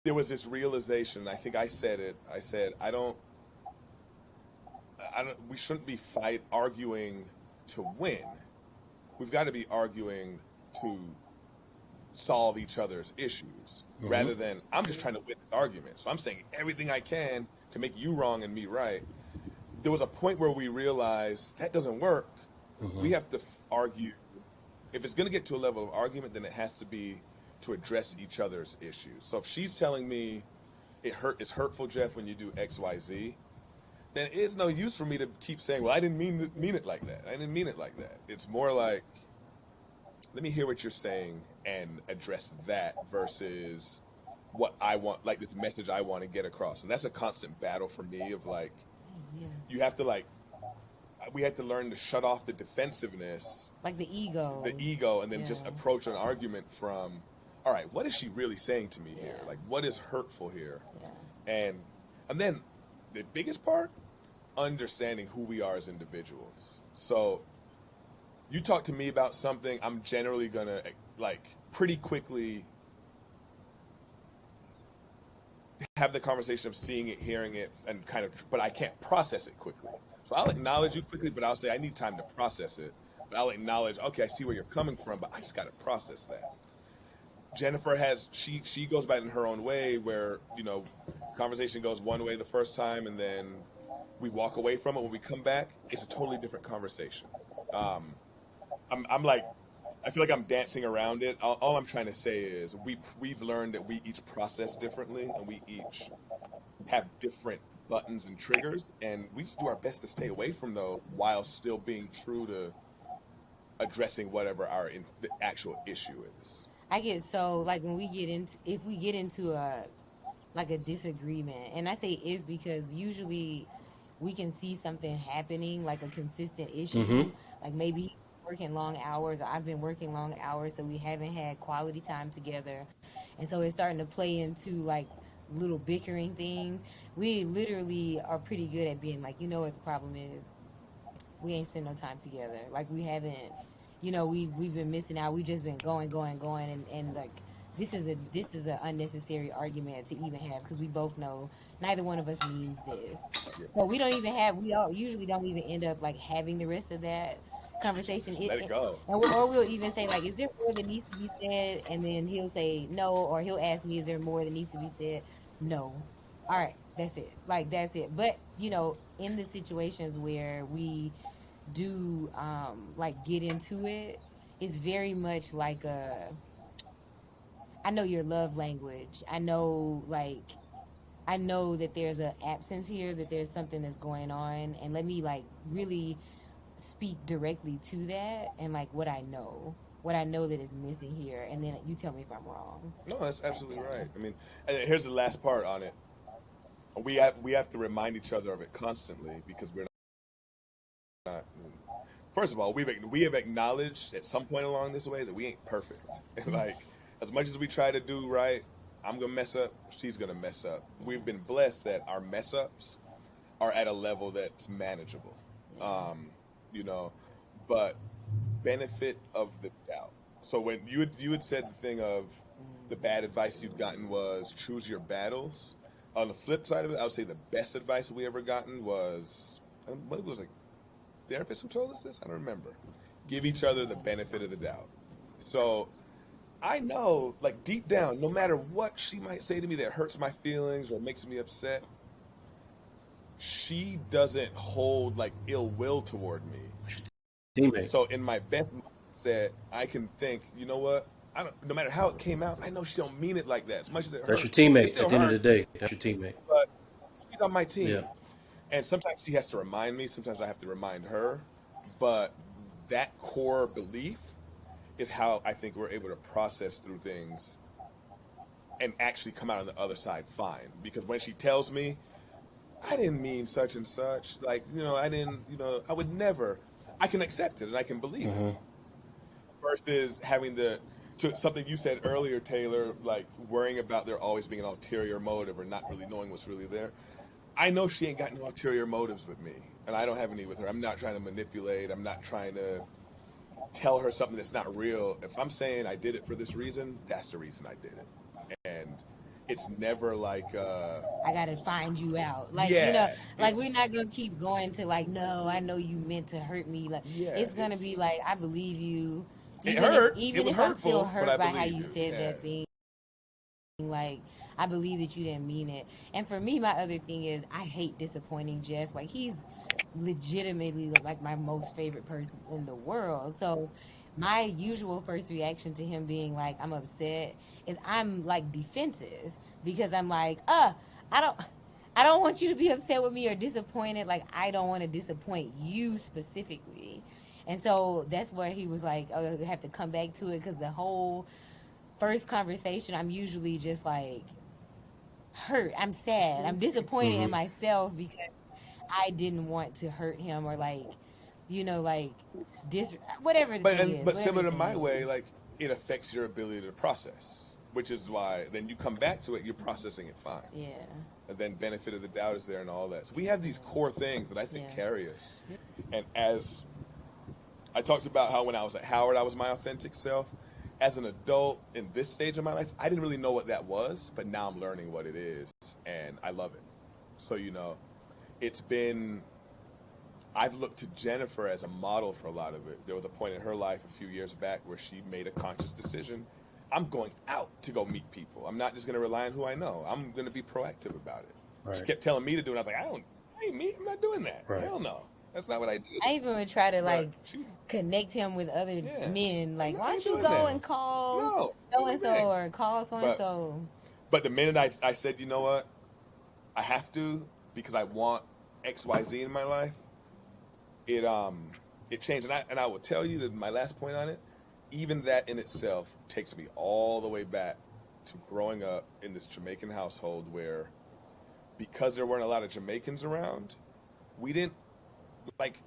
there was this realization. I think I said it. I said, we shouldn't be arguing to win. We've got to be arguing to solve each other's issues, rather than I'm just trying to win this argument. So I'm saying everything I can to make you wrong and me right. There was a point where we realized that doesn't work. We have to argue. If it's going to get to a level of argument, then it has to be to address each other's issues. So if she's telling me it's hurtful, Jeff, when you do X, Y, Z, then it's no use for me to keep saying, well, I didn't mean it like that. I didn't mean it like that. It's more like, let me hear what you're saying and address that versus what I want, like this message I want to get across. And that's a constant battle for me of like, you have to we had to learn to shut off the defensiveness, like the ego, and then just approach an argument from, all right, what is she really saying to me here? Like, what is hurtful here? And then the biggest part, understanding who we are as individuals. So you talk to me about something, I'm generally gonna like pretty quickly have the conversation of seeing it, hearing it, and but I can't process it quickly. So I'll acknowledge you quickly, but I'll say I need time to process it. But I'll acknowledge, okay, I see where you're coming from, but I just got to process that. Jennifer she goes about it in her own way, where conversation goes one way the first time, and then we walk away from it. When we come back, it's a totally different conversation. I'm like, I feel like I'm dancing around it. All I'm trying to say is we've learned that we each process differently, and we each have different buttons and triggers, and we just do our best to stay away from those while still being true to addressing whatever the actual issue is. I get so like when we get into if we get into a like a disagreement, and I say if because usually we can see something happening like a consistent issue, like maybe he's working long hours or I've been working long hours, so we haven't had quality time together, and so it's starting to play into like little bickering things. We literally are pretty good at being like, you know what the problem is? We ain't spent no time together. Like we haven't, you know, we've been missing out. We just been going, and like this is an unnecessary argument to even have because we both know neither one of us needs this. So we don't even have. We all usually don't even end up like having the rest of that conversation. Let it go. Or we'll even say like, is there more that needs to be said? And then he'll say no, or he'll ask me, is there more that needs to be said? No. All right, that's it. Like that's it. But you know, in the situations where we do like get into it, it's very much like I know your love language. I know that there's an absence here, that there's something that's going on, and let me like really speak directly to that and like what I know that is missing here, and then you tell me if I'm wrong. No, that's absolutely right. I mean, and here's the last part on it. We have to remind each other of it constantly because we're not. First of all, we have acknowledged at some point along this way that we ain't perfect. And like, as much as we try to do right, I'm gonna mess up. She's gonna mess up. We've been blessed that our mess ups are at a level that's manageable. You know, but benefit of the doubt. So when you had said the thing of the bad advice you'd gotten was choose your battles. On the flip side of it, I would say the best advice we ever gotten was, what was a therapist who told us this? I don't remember. Give each other the benefit of the doubt. So I know, like deep down, no matter what she might say to me that hurts my feelings or makes me upset, she doesn't hold like ill will toward me. Teammate. So in my best mindset, I can think, you know what? No matter how it came out, I know she don't mean it like that. As much as it hurts. That's your teammate at the end of the day. That's your teammate. But she's on my team. Yeah. And sometimes she has to remind me. Sometimes I have to remind her. But that core belief is how I think we're able to process through things and actually come out on the other side fine. Because when she tells me, I didn't mean such and such, like, you know, I would never, I can accept it and I can believe it. Versus having to something you said earlier, Taylor, like worrying about there always being an ulterior motive or not really knowing what's really there. I know she ain't got no ulterior motives with me, and I don't have any with her. I'm not trying to manipulate. I'm not trying to tell her something that's not real. If I'm saying I did it for this reason, that's the reason I did it. And it's never like I gotta find you out. Like, yeah, you know, like we're not gonna keep going to like, no, I know you meant to hurt me. Like it's gonna be like, I believe you. It hurt. Even It was if I'm hurtful, still but hurt I by how believe you you. said Yeah. that thing. Like, I believe that you didn't mean it. And for me, my other thing is I hate disappointing Jeff. Like he's legitimately like my most favorite person in the world. So my usual first reaction to him being like, I'm upset, is I'm like defensive because I'm like, I don't want you to be upset with me or disappointed. Like I don't want to disappoint you specifically. And so that's where he was like, oh, I have to come back to it because the whole first conversation, I'm usually just like hurt. I'm sad. I'm disappointed in myself because I didn't want to hurt him or like, you know, like whatever the thing is. But whatever similar the to thing my is. way, like it affects your ability to process, which is why then you come back to it, you're processing it fine. Yeah. And then benefit of the doubt is there and all that. So we have these core things that I think Yeah. carry us. And as I talked about how when I was at Howard, I was my authentic self. As an adult in this stage of my life, I didn't really know what that was, but now I'm learning what it is, and I love it. So, you know, I've looked to Jennifer as a model for a lot of it. There was a point in her life a few years back where she made a conscious decision. I'm going out to go meet people. I'm not just going to rely on who I know. I'm going to be proactive about it. Right. She kept telling me to do it. I was like, I ain't me. I'm not doing that. Right. Hell no. That's not what I do. I even would try to like she- connect him with other Yeah. men. Like, I'm why not don't you doing go that. and call No, so and so everything. or call so and so? But the minute I said, you know what, I have to, because I want XYZ in my life, it changed. And I will tell you that my last point on it, even that in itself takes me all the way back to growing up in this Jamaican household where, because there weren't a lot of Jamaicans around, we didn't, like,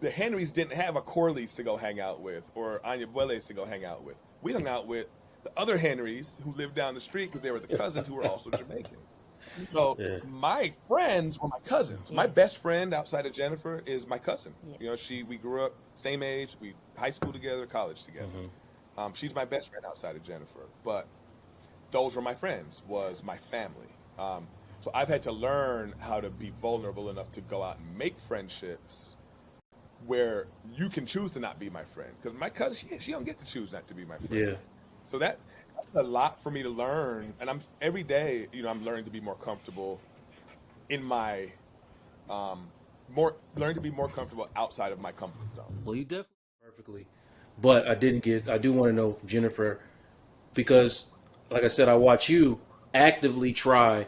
the Henrys didn't have a Corley's to go hang out with or Anya Bueles to go hang out with. We hung out with the other Henrys who lived down the street because they were the cousins who were also Jamaican. So my friends were my cousins. My best friend outside of Jennifer is my cousin. You know, we grew up same age, we high school together, college together. She's my best friend outside of Jennifer. But those were my friends, was my family. So I've had to learn how to be vulnerable enough to go out and make friendships where you can choose to not be my friend. Because my cousin, she don't get to choose not to be my friend. So that's a lot for me to learn, and every day, you know, I'm learning to be more comfortable in my learning to be more comfortable outside of my comfort zone. Well, you definitely perfectly, but I do want to know from Jennifer, because like I said, I watch you actively try,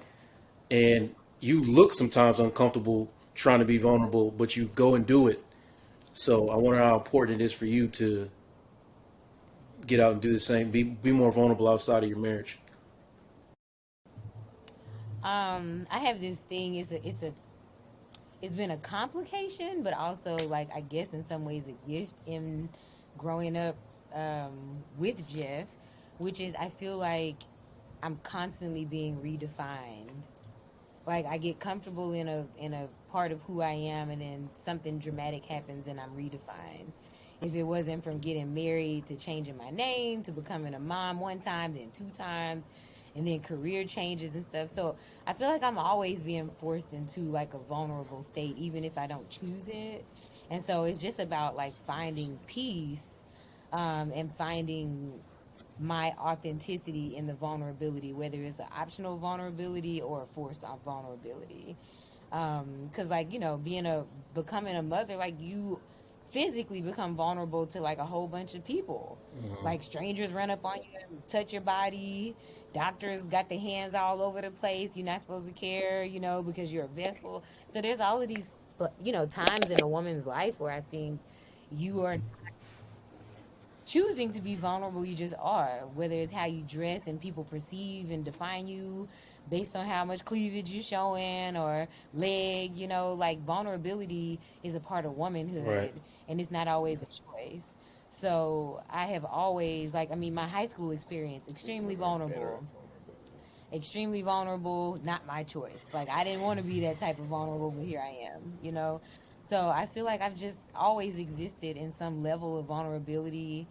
and you look sometimes uncomfortable trying to be vulnerable, but you go and do it. So I wonder how important it is for you to get out and do the same, be more vulnerable outside of your marriage. I have this thing. It's been a complication, but also, like, I guess in some ways a gift in growing up with Jeff, which is I feel like I'm constantly being redefined. Like, I get comfortable in a part of who I am, and then something dramatic happens and I'm redefined. If it wasn't from getting married to changing my name to becoming a mom one time, then two times, and then career changes and stuff. So I feel like I'm always being forced into like a vulnerable state, even if I don't choose it. And so it's just about like finding peace and finding my authenticity in the vulnerability, whether it's an optional vulnerability or a forced vulnerability. Because like, you know, becoming a mother, like, you physically become vulnerable to like a whole bunch of people. Like, strangers run up on you and touch your body. Doctors got their hands all over the place. You're not supposed to care, you know, because you're a vessel. So there's all of these, you know, times in a woman's life where I think you are choosing to be vulnerable. You just are, whether it's how you dress and people perceive and define you based on how much cleavage you're showing or leg, you know, like, vulnerability is a part of womanhood. Right. And it's not always a choice. So I have always, like, I mean, my high school experience, extremely vulnerable, not my choice. Like, I didn't want to be that type of vulnerable, but here I am, you know? So I feel like I've just always existed in some level of vulnerability.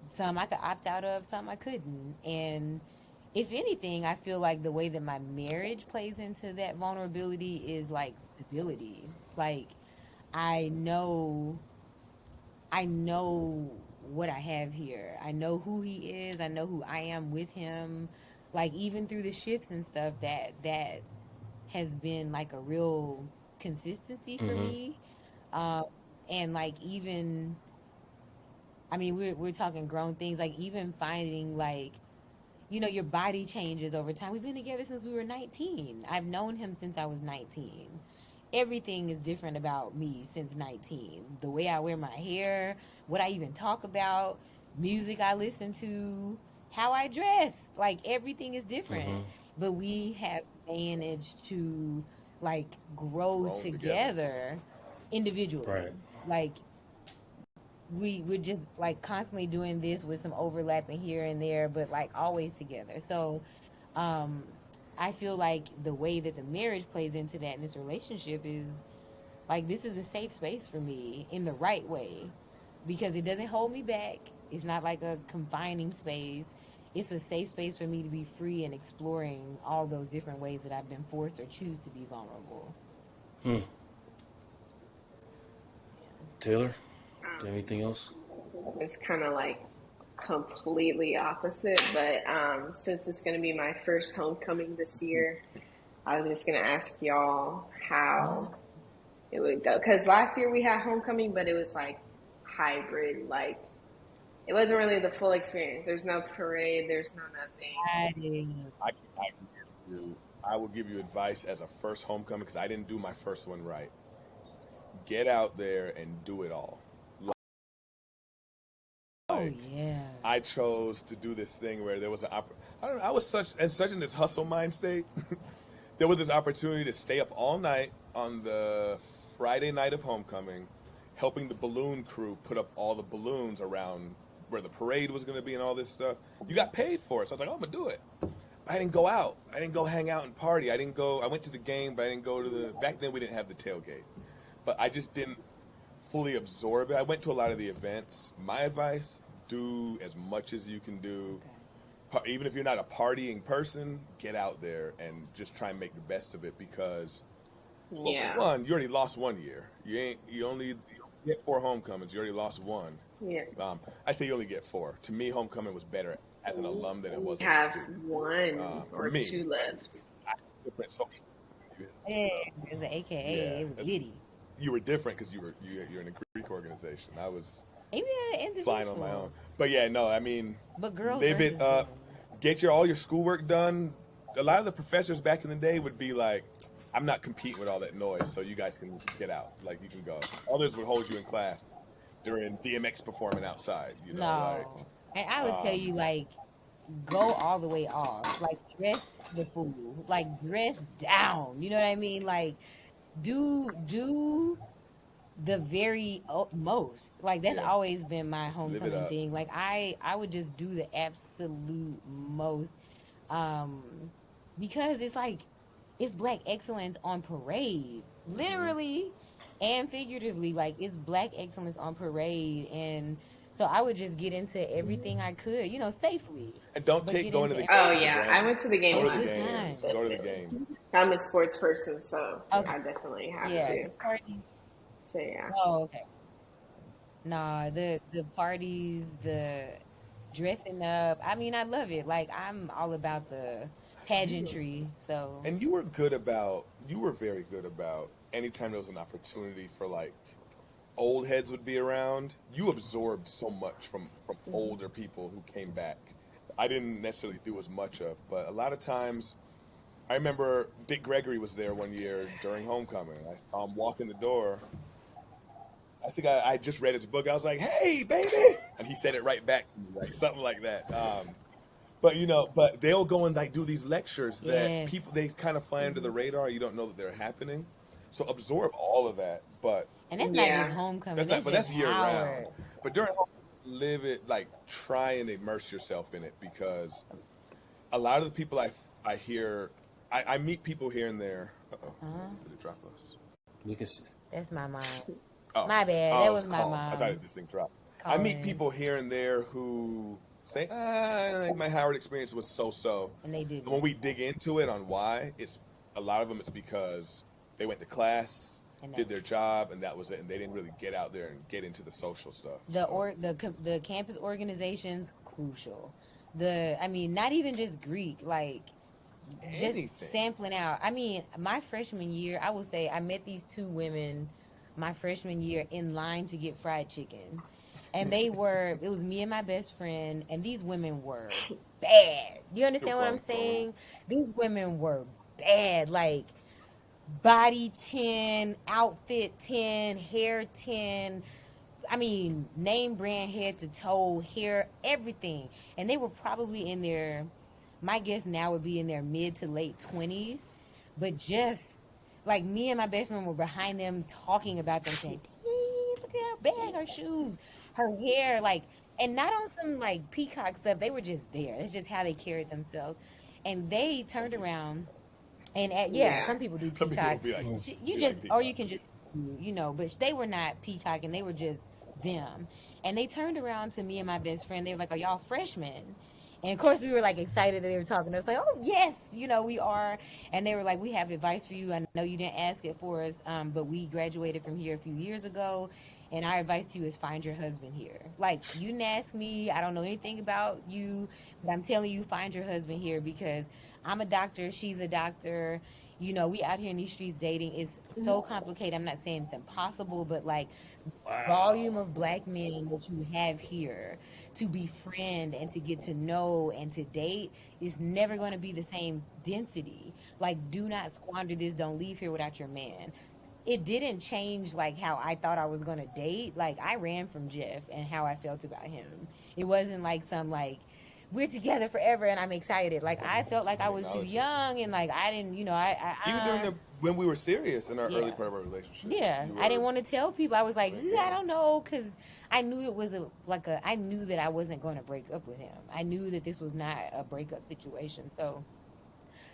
Some I could opt out of, some I couldn't. And if anything, I feel like the way that my marriage plays into that vulnerability is like stability. Like, I know what I have here. I know who he is. I know who I am with him. Like, even through the shifts and stuff, that has been like a real consistency for me. And like, even, I mean, we're talking grown things, like even finding, like, you know, your body changes over time. We've been together since we were 19. I've known him since I was 19. Everything is different about me since 19. The way I wear my hair, what I even talk about, music I listen to, how I dress, like, everything is different. But we have managed to like grow together individually. Right. Like, we're just like constantly doing this with some overlapping here and there, but like always together. So I feel like the way that the marriage plays into that in this relationship is like, this is a safe space for me in the right way, because it doesn't hold me back. It's not like a confining space. It's a safe space for me to be free and exploring all those different ways that I've been forced or choose to be vulnerable. Taylor, anything else? It's kind of like completely opposite, but since it's going to be my first homecoming this year, I was just going to ask y'all how it would go. Because last year we had homecoming, but it was like hybrid. Like, it wasn't really the full experience. There's no parade. There's no nothing. I can I will give you advice as a first homecoming because I didn't do my first one right. Get out there and do it all. Oh Like yeah. I chose to do this thing where there was I don't know, I was such in this hustle mind state. There was this opportunity to stay up all night on the Friday night of homecoming, helping the balloon crew put up all the balloons around where the parade was going to be and all this stuff. You got paid for it, so I was like, oh, I'm gonna do it. I didn't go out. I didn't go hang out and party. I didn't go. I went to the game, but I didn't go to the. Back then, we didn't have the tailgate, but I just didn't fully absorb it. I went to a lot of the events. My advice: do as much as you can do. Even if you're not a partying person, get out there and just try and make the best of it because, well, Yeah. for one, you already lost one year. You only get 4 homecomings. You already lost one. Yeah. I say you only get 4. To me, homecoming was better as an alum than it was as a Have student. one For or me, 2 left. I had different social. Yeah, it was an AKA. Yeah, It was that's- litty. You were different because you're in a Greek organization. I was Even an individual. flying on my own. But yeah, no, I mean, But girls live it versus up. boys. Get all your schoolwork done. A lot of the professors back in the day would be like, I'm not competing with all that noise, so you guys can get out. Like, you can go. Others would hold you in class during DMX performing outside, you know, No. And I would tell you, like, go all the way off. Like, dress the fool. Like, dress down. You know what I mean? Like, do the very most. Like, that's Yeah. always been my Live it homecoming up. thing. Like, I would just do the absolute most. Um, because it's like, it's black excellence on parade. Literally and figuratively. Like, it's black excellence on parade. And so I would just get into everything I could, you know, safely. And don't But take get going to into the Oh games for yeah, I granted. went to the game Go to It's the good games. time. Go to the game. I'm a sports person, so Okay. I definitely have Yeah, to. the party. So yeah. Oh, okay. Nah, the parties, the dressing up. I mean, I love it. Like, I'm all about the pageantry. So And you were very good about anytime there was an opportunity for like old heads would be around, you absorbed so much from older people who came back. I didn't necessarily do as much of, but a lot of times I remember Dick Gregory was there one year during homecoming. I saw him walk in the door. I think I just read his book. I was like, "Hey, baby," and he said it right back to me, like something like that. But they'll go and like do these lectures that yes. people they kind of fly under the radar. You don't know that they're happening, so absorb all of that. But And that's not Yeah. just homecoming. that's not. That's But just that's year Howard. round. But during homecoming, live it like try and immerse yourself in it because a lot of the people I hear I meet people here and there. Did it drop us? We can. That's my mom. Oh, My bad. oh, That it was my call. mom. I thought this thing dropped. I meet Calling. people here and there who say, I think my Howard experience was so-so. And they did. And when we dig into it on why, it's a lot of them it's because they went to class, And did that- their job, and that was it. And they didn't really get out there and get into the social stuff. The campus organizations crucial. I mean, not even just Greek, like just Anything. sampling out. I mean, my freshman year, I would say I met these 2 women my freshman year in line to get fried chicken. And it was me and my best friend, and these women were bad. You understand what I'm saying? These women were bad. Like, body 10, outfit 10, hair 10. I mean, name brand head to toe, hair, everything. And they were probably in my guess now would be in their mid to late 20s. But just, like, me and my best friend were behind them talking about them, saying, "Dang, look at her bag, her shoes, her hair." Like, and not on some, like, peacock stuff. They were just there. It's just how they carried themselves. And they turned around. And Yeah. some people do Some people peacock. will be like, You be just, like or you peacocks. can just, you know, but they were not peacock, and they were just them. And they turned around to me and my best friend. They were like, "Are y'all freshmen?" And of course, we were like excited that they were talking to us, like, "Oh yes, you know, we are." And they were like, "We have advice for you. I know you didn't ask it for us, but we graduated from here a few years ago, and our advice to you is find your husband here. Like, you didn't ask me. I don't know anything about you, but I'm telling you, find your husband here because I'm a doctor. She's a doctor. You know, we out here in these streets dating is so complicated. I'm not saying it's impossible, but like volume of black men that you have here to befriend and to get to know and to date is never going to be the same density. Like, do not squander this. Don't leave here without your man. It didn't change like how I thought I was going to date. Like, I ran from Jeff and how I felt about him. It wasn't like some like we're together forever and I'm excited. Like, I felt like I was too young and like I didn't, Even during when we were serious in our Yeah. early part of our relationship. yeah, you I didn't were- want to tell people. I was like, I don't know, because I knew it was I knew that I wasn't going to break up with him. I knew that this was not a breakup situation. So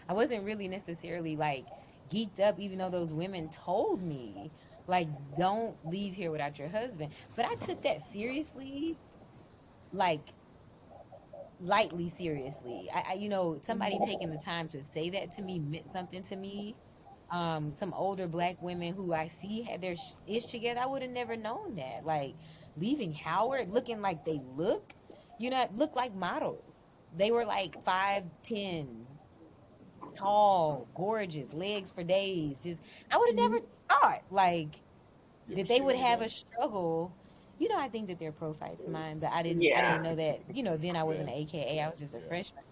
I wasn't really necessarily like geeked up, even though those women told me, like, don't leave here without your husband. But I took that seriously, like, lightly seriously. Somebody taking the time to say that to me meant something to me. Some older black women who I see had their ish together, I would have never known that. Like, leaving Howard looking like they look, look like models. They were like 5'10", tall, gorgeous, legs for days. Just, I would have never thought like You that ever they see would them have again? a struggle. I think that they're pro fights mine, but I didn't Yeah. know that. Then I wasn't an AKA. I was just a Yeah. freshman.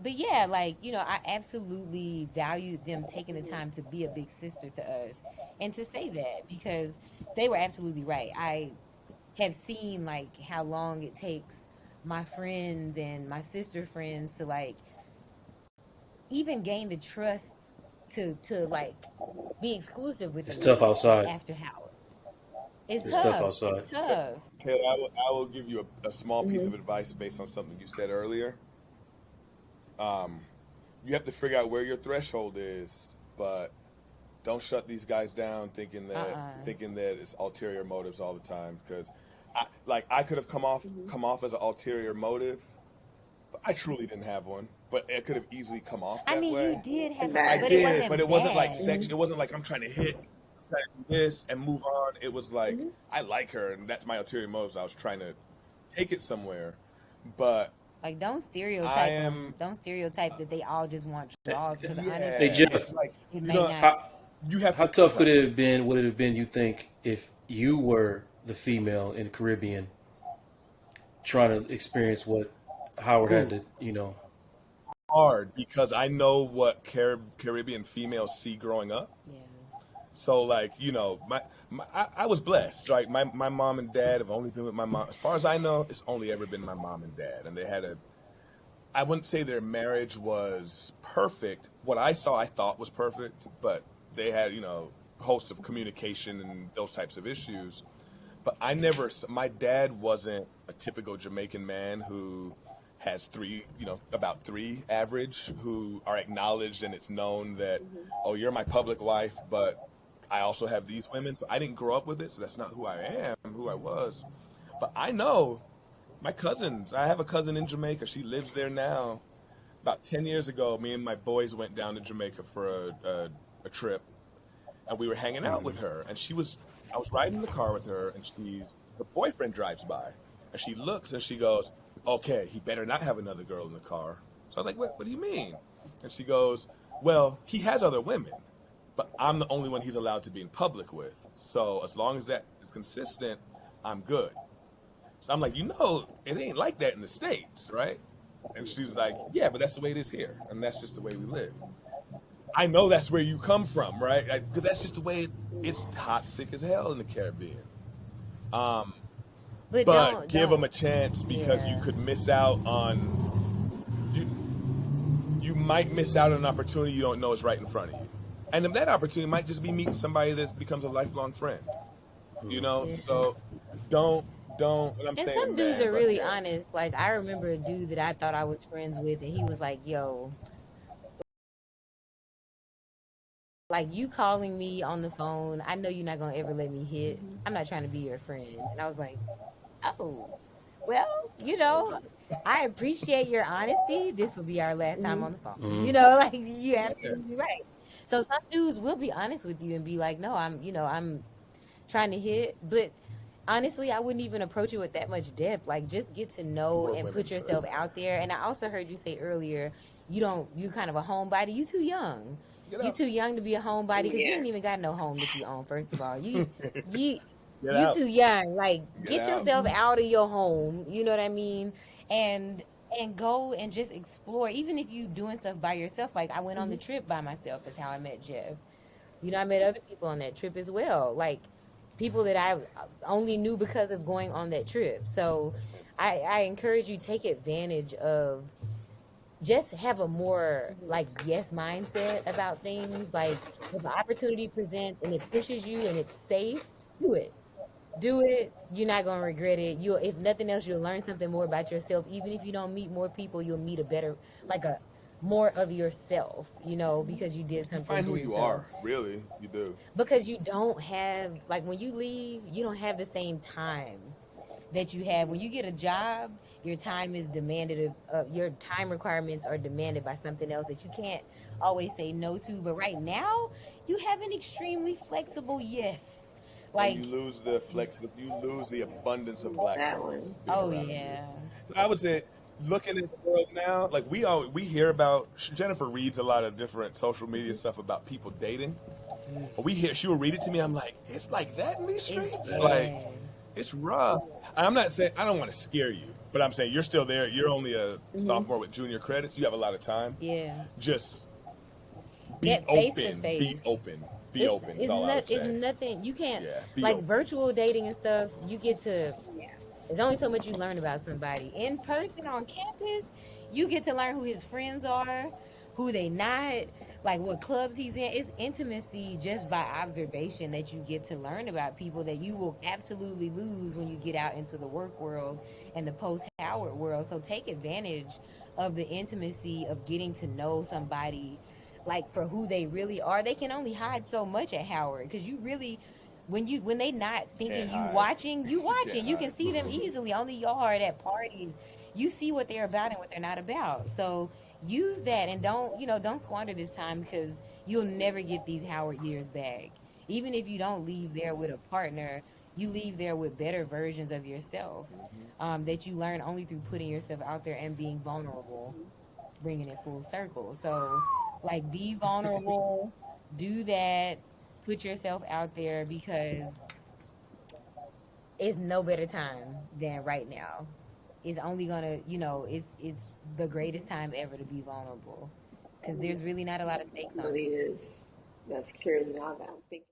But yeah, like, I absolutely valued them taking the time to be a big sister to us and to say that, because they were absolutely right. I have seen like how long it takes my friends and my sister friends to like even gain the trust to like be exclusive with It's a tough man outside. after Howard. It's It's tough. tough outside. It's tough. Taylor, I will give you a small piece of advice based on something you said earlier. You have to figure out where your threshold is, but don't shut these guys down thinking that it's ulterior motives all the time. Because I could have come off as an ulterior motive, but I truly didn't have one. But it could have easily come off that I mean, way. you did have, I but did, it wasn't but it wasn't like bad. sex. It wasn't like I'm trying to hit, trying to do this and move on. It was like I like her, and that's my ulterior motives. I was trying to take it somewhere, but Like, don't stereotype I them. am- Don't stereotype that they all just want draws. Because yeah, honestly, Hey, Jeff. it's like it you may know, not. you have How to, tough would it have been, you think, if you were the female in the Caribbean trying to experience what Howard had to, hard because I know what Caribbean females see growing up. Yeah. So like I was blessed. Right, my mom and dad have only been with my mom. As far as I know, it's only ever been my mom and dad, and they had I wouldn't say their marriage was perfect. What I saw, I thought was perfect, but they had a host of communication and those types of issues. But my dad wasn't a typical Jamaican man who has about three average, who are acknowledged and it's known that, oh, you're my public wife, but I also have these women. So I didn't grow up with it, so that's not who I am, who I was. But I know my cousins. I have a cousin in Jamaica. She lives there now. About 10 years ago, me and my boys went down to Jamaica for a trip, and we were hanging out with her. And I was riding in the car with her, and her boyfriend drives by, and she looks and she goes, "Okay, he better not have another girl in the car." So I'm like, "What do you mean?" And she goes, "Well, he has other women, but I'm the only one he's allowed to be in public with. So as long as that is consistent, I'm good." So I'm like, it ain't like that in the States, right? And she's like, "Yeah, but that's the way it is here, and that's just the way we live." I know that's where you come from, right? Because that's just the way it's toxic as hell in the Caribbean. But But give don't. them a chance because you Yeah. could miss out on you might miss out on an opportunity you don't know is right in front of you, and then that opportunity might just be meeting somebody that becomes a lifelong friend. Yeah. So don't. And I'm And saying, some dudes man, are but really yeah. honest. Like, I remember a dude that I thought I was friends with, and he was like, "Yo, like, you calling me on the phone, I know you're not gonna ever let me hit. I'm not trying to be your friend." And I was like, "Oh, well, I appreciate your honesty. This will be our last time on the phone." Like, you're absolutely right. So some dudes will be honest with you and be like, "No, I'm trying to hit," but honestly, I wouldn't even approach it with that much depth. Like, just get to know More and women put for yourself that. out there. And I also heard you say earlier, you kind of a homebody. You too young. Get You up. too young to be a homebody because you Yeah. ain't even got no home that you own. First of all, you Get You out. too young. Like, Get get out. yourself out of your home. You know what I mean? And go and just explore. Even if you doing stuff by yourself. Like I went on the trip by myself. Is how I met Jeff. You know, I met other people on that trip as well. Like people that I only knew because of going on that trip. So I encourage you take advantage of just have a more like yes mindset about things. Like if an opportunity presents and it pushes you and it's safe, do it. Do it. You're not gonna regret it. You'll, if nothing else, you'll learn something more about yourself. Even if you don't meet more people, you'll meet a better, like a more of yourself. You know, because you did You something find who good. you So are. Really, you do. because you don't have like when you leave, you don't have the same time that you have when you get a job. Your time is demanded of your time requirements are demanded by something else that you can't always say no to. But right now, you have an extremely flexible yes. And Like, you lose the you lose the abundance of black That one. folks being oh around you. yeah, So I would say, looking at the world now, like we hear about Jennifer reads a lot of different social media stuff about people dating. But she'll read it to me. I'm like, it's like that in these it's streets. Like, bad. it's rough. And I'm not saying I don't want to scare you, but I'm saying you're still there. You're only a sophomore with junior credits. You have a lot of time. Yeah, Just be get face to open. Be face. open. Be open. Is all I would say. It's nothing. You can't Yeah, be like open. virtual dating and stuff. You get to. There's only so much you learn about somebody in person on campus. You get to learn who his friends are, who they not, like what clubs he's in. It's intimacy just by observation that you get to learn about people that you will absolutely lose when you get out into the work world and the post Howard world. So take advantage of the intimacy of getting to know somebody like for who they really are. They can only hide so much at Howard because you really when they not thinking Can't you hide. watching, you You watching. can't You can hide. see them easily on the yard at parties. You see what they're about and what they're not about. So use that and don't squander this time because you'll never get these Howard years back. Even if you don't leave there with a partner, you leave there with better versions of yourself that you learn only through putting yourself out there and being vulnerable, bringing it full circle. So, like, be vulnerable, do that, put yourself out there because it's no better time than right now. It's only gonna, it's the greatest time ever to be vulnerable because there's really not a lot of stakes It on really it. is. That's clearly not what I'm thinking.